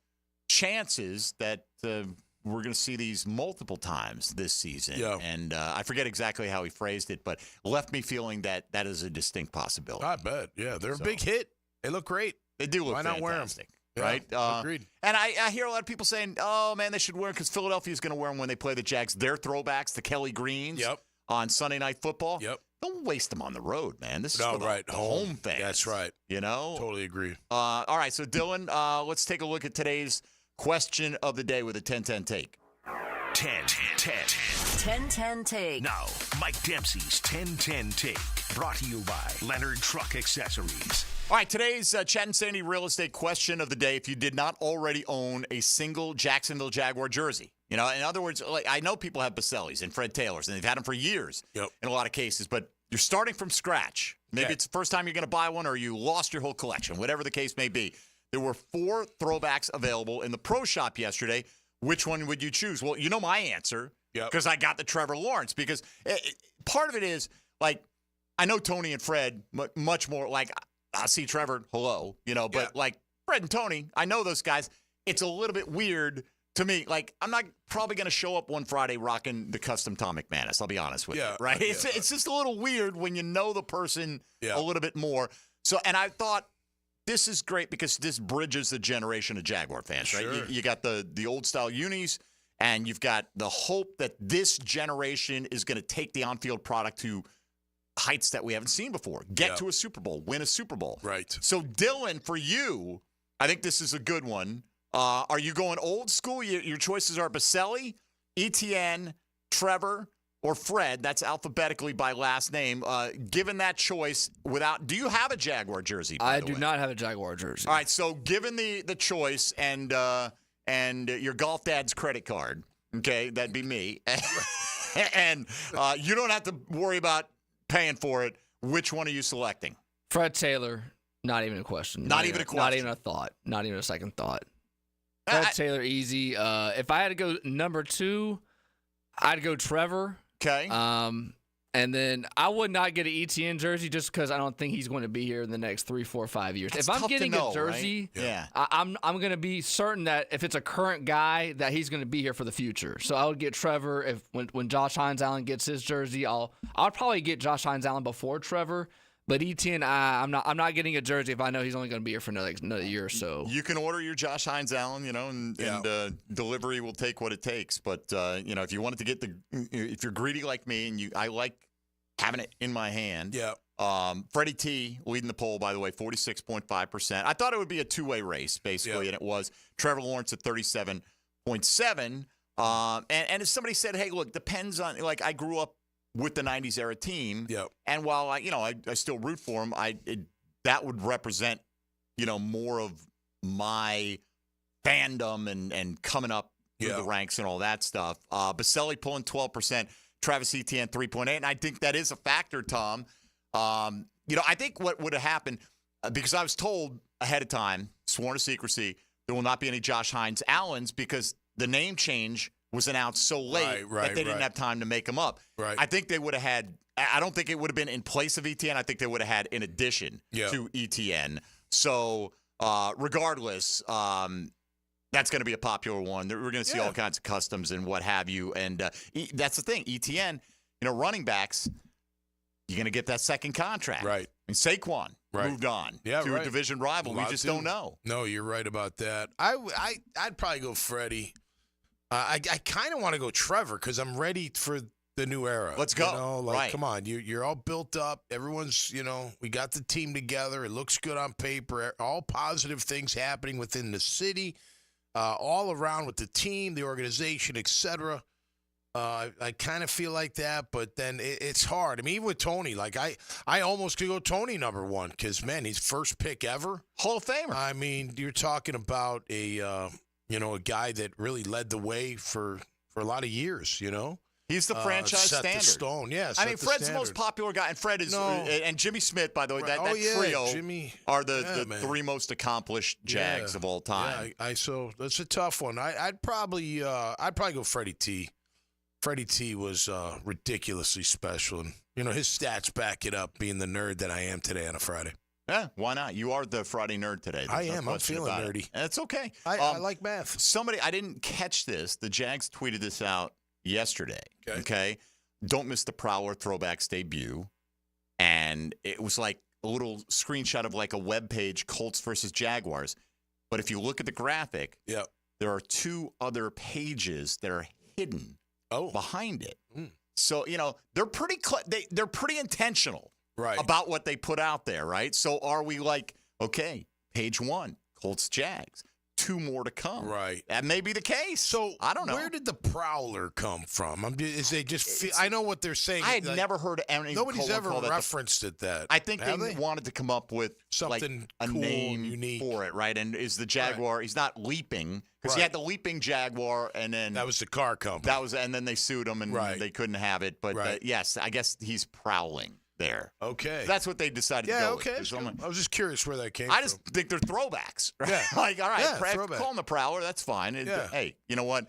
chances that we're going to see these multiple times this season?
Yeah.
And I forget exactly how he phrased it, but left me feeling that is a distinct possibility.
I bet. Yeah, they're a big hit. They look great.
They do look fantastic.
Why not wear them? Yeah,
right?
Agreed.
And I hear a lot of people saying, oh, man, they should wear them because Philadelphia is going to wear them when they play the Jags. Their throwbacks, the Kelly Greens on Sunday Night Football.
Yep.
Don't waste them on the road, man. This is for the home fans.
That's right.
Totally
agree.
All right, so Dylan, let's take a look at today's question of the day with a 10-10 take.
10-10 take.
Now, Mike Dempsey's 10-10 take. Brought to you by Leonard Truck Accessories.
All right, today's Chad and Sandy real estate question of the day. If you did not already own a single Jacksonville Jaguar jersey, in other words, like I know people have Basellis and Fred Taylors, and they've had them for years in a lot of cases, but you're starting from scratch. Maybe it's the first time you're going to buy one, or you lost your whole collection, whatever the case may be. There were 4 throwbacks available in the pro shop yesterday. Which one would you choose? Well, you know my answer because I got the Trevor Lawrence, because part of it is, like, I know Tony and Fred much more, like, I see Trevor, but like Fred and Tony, I know those guys. It's a little bit weird to me. Like, I'm not probably going to show up one Friday rocking the custom Tom McManus. I'll be honest with you, right? It's just a little weird when you know the person a little bit more. So, and I thought this is great because this bridges the generation of Jaguar fans, right?
Sure.
You got the old style unis, and you've got the hope that this generation is going to take the on-field product to heights that we haven't seen before. Get to a Super Bowl, win a Super Bowl.
Right.
So, Dylan, for you, I think this is a good one. Are you going old school? Your choices are Baselli, Etienne, Trevor, or Fred. That's alphabetically by last name. Given that choice, do you have a Jaguar jersey?
I do not have a Jaguar jersey.
All right. So, given the choice and your golf dad's credit card, okay, that'd be me, and you don't have to worry about paying for it. Which one are you selecting?
Fred Taylor. Not even a question.
Not even a question.
Not even a thought. Not even a second thought. Fred Taylor, easy. If I had to go number 2, I'd go Trevor.
Okay.
And then I would not get an ETN jersey just because I don't think he's going to be here in the next 3, 4, 5 years.
That's
if I'm
tough
getting
to know,
a jersey,
right?
I'm going to be certain that if it's a current guy, that he's going to be here for the future. So I would get Trevor. When Josh Hines Allen gets his jersey, I'll probably get Josh Hines Allen before Trevor. But ETN, I'm not getting a jersey if I know he's only going to be here for another year or so.
You can order your Josh Hines Allen, and delivery will take what it takes. But if you wanted to get if you're greedy like me, and I like having it in my hand.
Yeah.
Freddie T leading the poll, by the way, 46.5%. I thought it would be a two-way race, basically, and it was. Trevor Lawrence at 37.7%. And as somebody said, hey, look, depends on, like, I grew up with the 90s era team.
Yep.
And while I still root for him, that would represent, more of my fandom and coming up through the ranks and all that stuff. Baselli pulling 12%, Travis Etienne 3.8%. And I think that is a factor, Tom. I think what would have happened, because I was told ahead of time, sworn to secrecy, there will not be any Josh Hines Allens because the name change was announced so late that they didn't have time to make them up.
Right.
I think they would have had – I don't think it would have been in place of ETN. I think they would have had in addition to ETN. So regardless, that's going to be a popular one. We're going to see all kinds of customs and what have you. And that's the thing. ETN, running backs, you're going to get that second contract.
Right.
And Saquon moved on to a division rival. We just don't know.
No, you're right about that. I'd probably go Freddie. I kind of want to go Trevor because I'm ready for the new era.
Let's go.
You know, like,
right.
Come on. You're all built up. Everyone's, we got the team together. It looks good on paper. All positive things happening within the city, all around with the team, the organization, etc. I kind of feel like that, but then it's hard. I mean, even with Tony, like I almost could go Tony number one because, man, he's first pick ever.
Hall of Famer.
I mean, you're talking about a guy that really led the way for a lot of years,
He's the franchise
set
standard.
The stone, yes.
I mean, Fred's the most popular guy, and Fred is, and Jimmy Smith, by the way, that trio are the three most accomplished Jags of all time.
Yeah, so that's a tough one. I'd probably go Freddie T. Freddie T was ridiculously special, and his stats back it up. Being the nerd that I am today on a Friday.
Yeah, why not? You are the Friday nerd today.
I am. I'm feeling nerdy.
And it's okay.
I like math.
I didn't catch this. The Jags tweeted this out yesterday. Okay. Don't miss the Prowler Throwbacks debut. And it was like a little screenshot of like a web page, Colts versus Jaguars. But if you look at the graphic, there are two other pages that are hidden behind it. So, they're pretty they're pretty intentional about what they put out there, right? So are we like, okay, page 1, Colts Jags, 2 more to come.
Right.
That may be the case.
So
I don't know.
Where did the Prowler come from? I know what they're saying.
I had never heard any.
Nobody's ever referenced it that.
I think they wanted to come up with
something
a
cool
name
and unique
for it, right? And is the Jaguar? He's not leaping because he had the leaping Jaguar, and then
that was the car company.
And then they sued him, and they couldn't have it. But yes, I guess he's prowling there.
Okay.
That's what they decided to go with.
I was just curious where that came from.
I just think they're throwbacks. Right?
Yeah.
Like, all right,
throwback.
call him the Prowler. That's fine. Hey, you know what?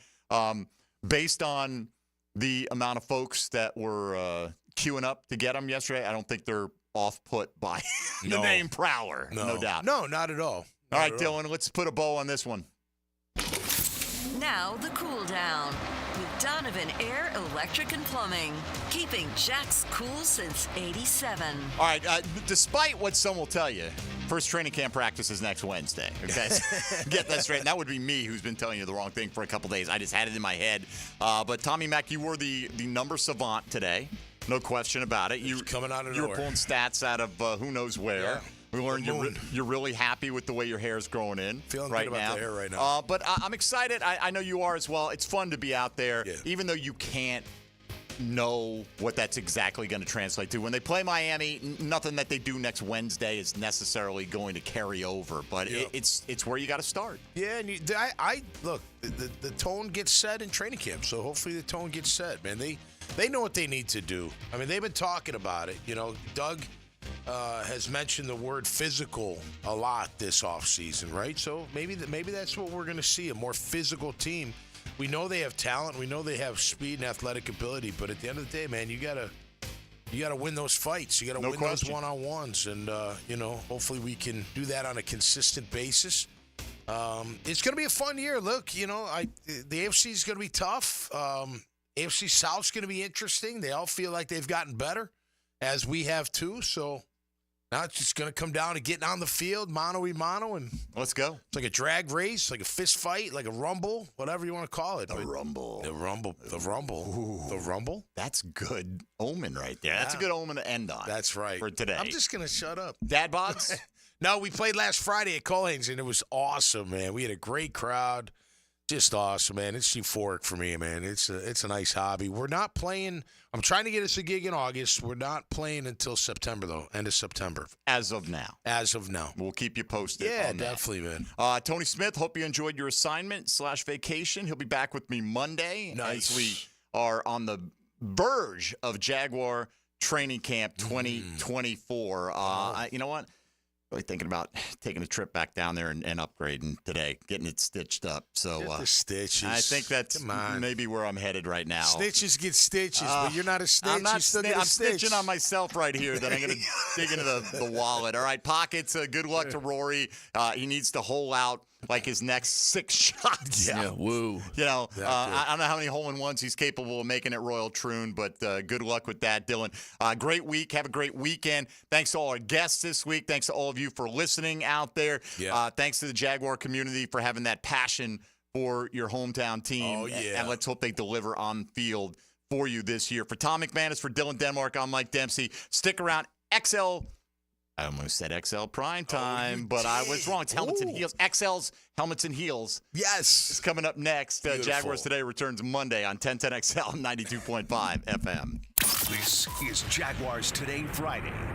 Based on the amount of folks that were queuing up to get him yesterday, I don't think they're off-put by the name Prowler. No doubt.
No, not at all.
All right, Dylan, let's put a bow on this one.
Now the cool down with Donovan Air Electric and Plumbing, keeping Jack's cool since '87.
All right, despite what some will tell you, first training camp practice is next Wednesday. Okay, get that straight. And that would be me who's been telling you the wrong thing for a couple days. I just had it in my head. But Tommy Mack, you were the number savant today, no question about it. You
coming out of
you
nowhere.
were pulling stats out of who knows where.
Yeah.
We learned you're really happy with the way your hair is growing in
Feeling
right
good about
now.
the hair right now.
But I'm excited. I know you are as well. It's fun to be out there, even though you can't know what that's exactly going to translate to. When they play Miami, nothing that they do next Wednesday is necessarily going to carry over, but it's where you got to start.
Yeah, and I look, the tone gets set in training camp, so hopefully the tone gets set, man. They know what they need to do. I mean, they've been talking about it. Doug has mentioned the word physical a lot this offseason, right? So maybe that's what we're going to see, a more physical team. We know they have talent. We know they have speed and athletic ability. But at the end of the day, man, you gotta win those fights. You gotta win those one-on-ones, and hopefully we can do that on a consistent basis. It's gonna be a fun year. Look, the AFC is gonna be tough. AFC South's gonna be interesting. They all feel like they've gotten better, as we have too. So now it's just going to come down to getting on the field, mano-y-mano, and
let's go.
It's like a drag race, like a fist fight, like a rumble, whatever you want to call it.
The rumble.
The rumble.
Ooh,
the rumble.
That's good omen right there. That's a good omen to end on.
That's right.
For today.
I'm just going to shut up.
Dad bods?
No, we played last Friday at Colehan's, and it was awesome, man. We had a great crowd. Just awesome, man. It's euphoric for me, man. It's a nice hobby. We're not playing. I'm trying to get us a gig in August. We're not playing until September, though. End of September.
As of now.
We'll
keep you posted.
Yeah,
on that.
definitely, man.
Tony Smith, hope you enjoyed your assignment/vacation. He'll be back with me Monday as we are on the verge of Jaguar Training Camp 2024. You know what? Really thinking about taking a trip back down there and upgrading today, getting it stitched up. So
Get the stitches.
I think that's maybe where I'm headed right now.
Snitches get stitches, but you're not a snitch.
I'm not
you still get a
I'm
stitch.
snitching on myself right here that I'm going to dig into the wallet. All right, Pockets, good luck to Rory. He needs to hole out like his next 6 shots.
Yeah, woo.
I don't know how many hole-in-ones he's capable of making at Royal Troon, but good luck with that, Dylan. Great week. Have a great weekend. Thanks to all our guests this week. Thanks to all of you for listening out there.
Yeah.
Thanks to the Jaguar community for having that passion for your hometown team.
Oh, yeah.
And let's hope they deliver on field for you this year. For Tom McManus, for Dylan Denmark, I'm Mike Dempsey. Stick around. I almost said XL Prime Time, but I was wrong. It's Helmets and Heels. XL's Helmets and Heels.
Yes.
It's coming up next. Jaguars Today returns Monday on 1010XL 92.5 FM.
This is Jaguars Today Friday.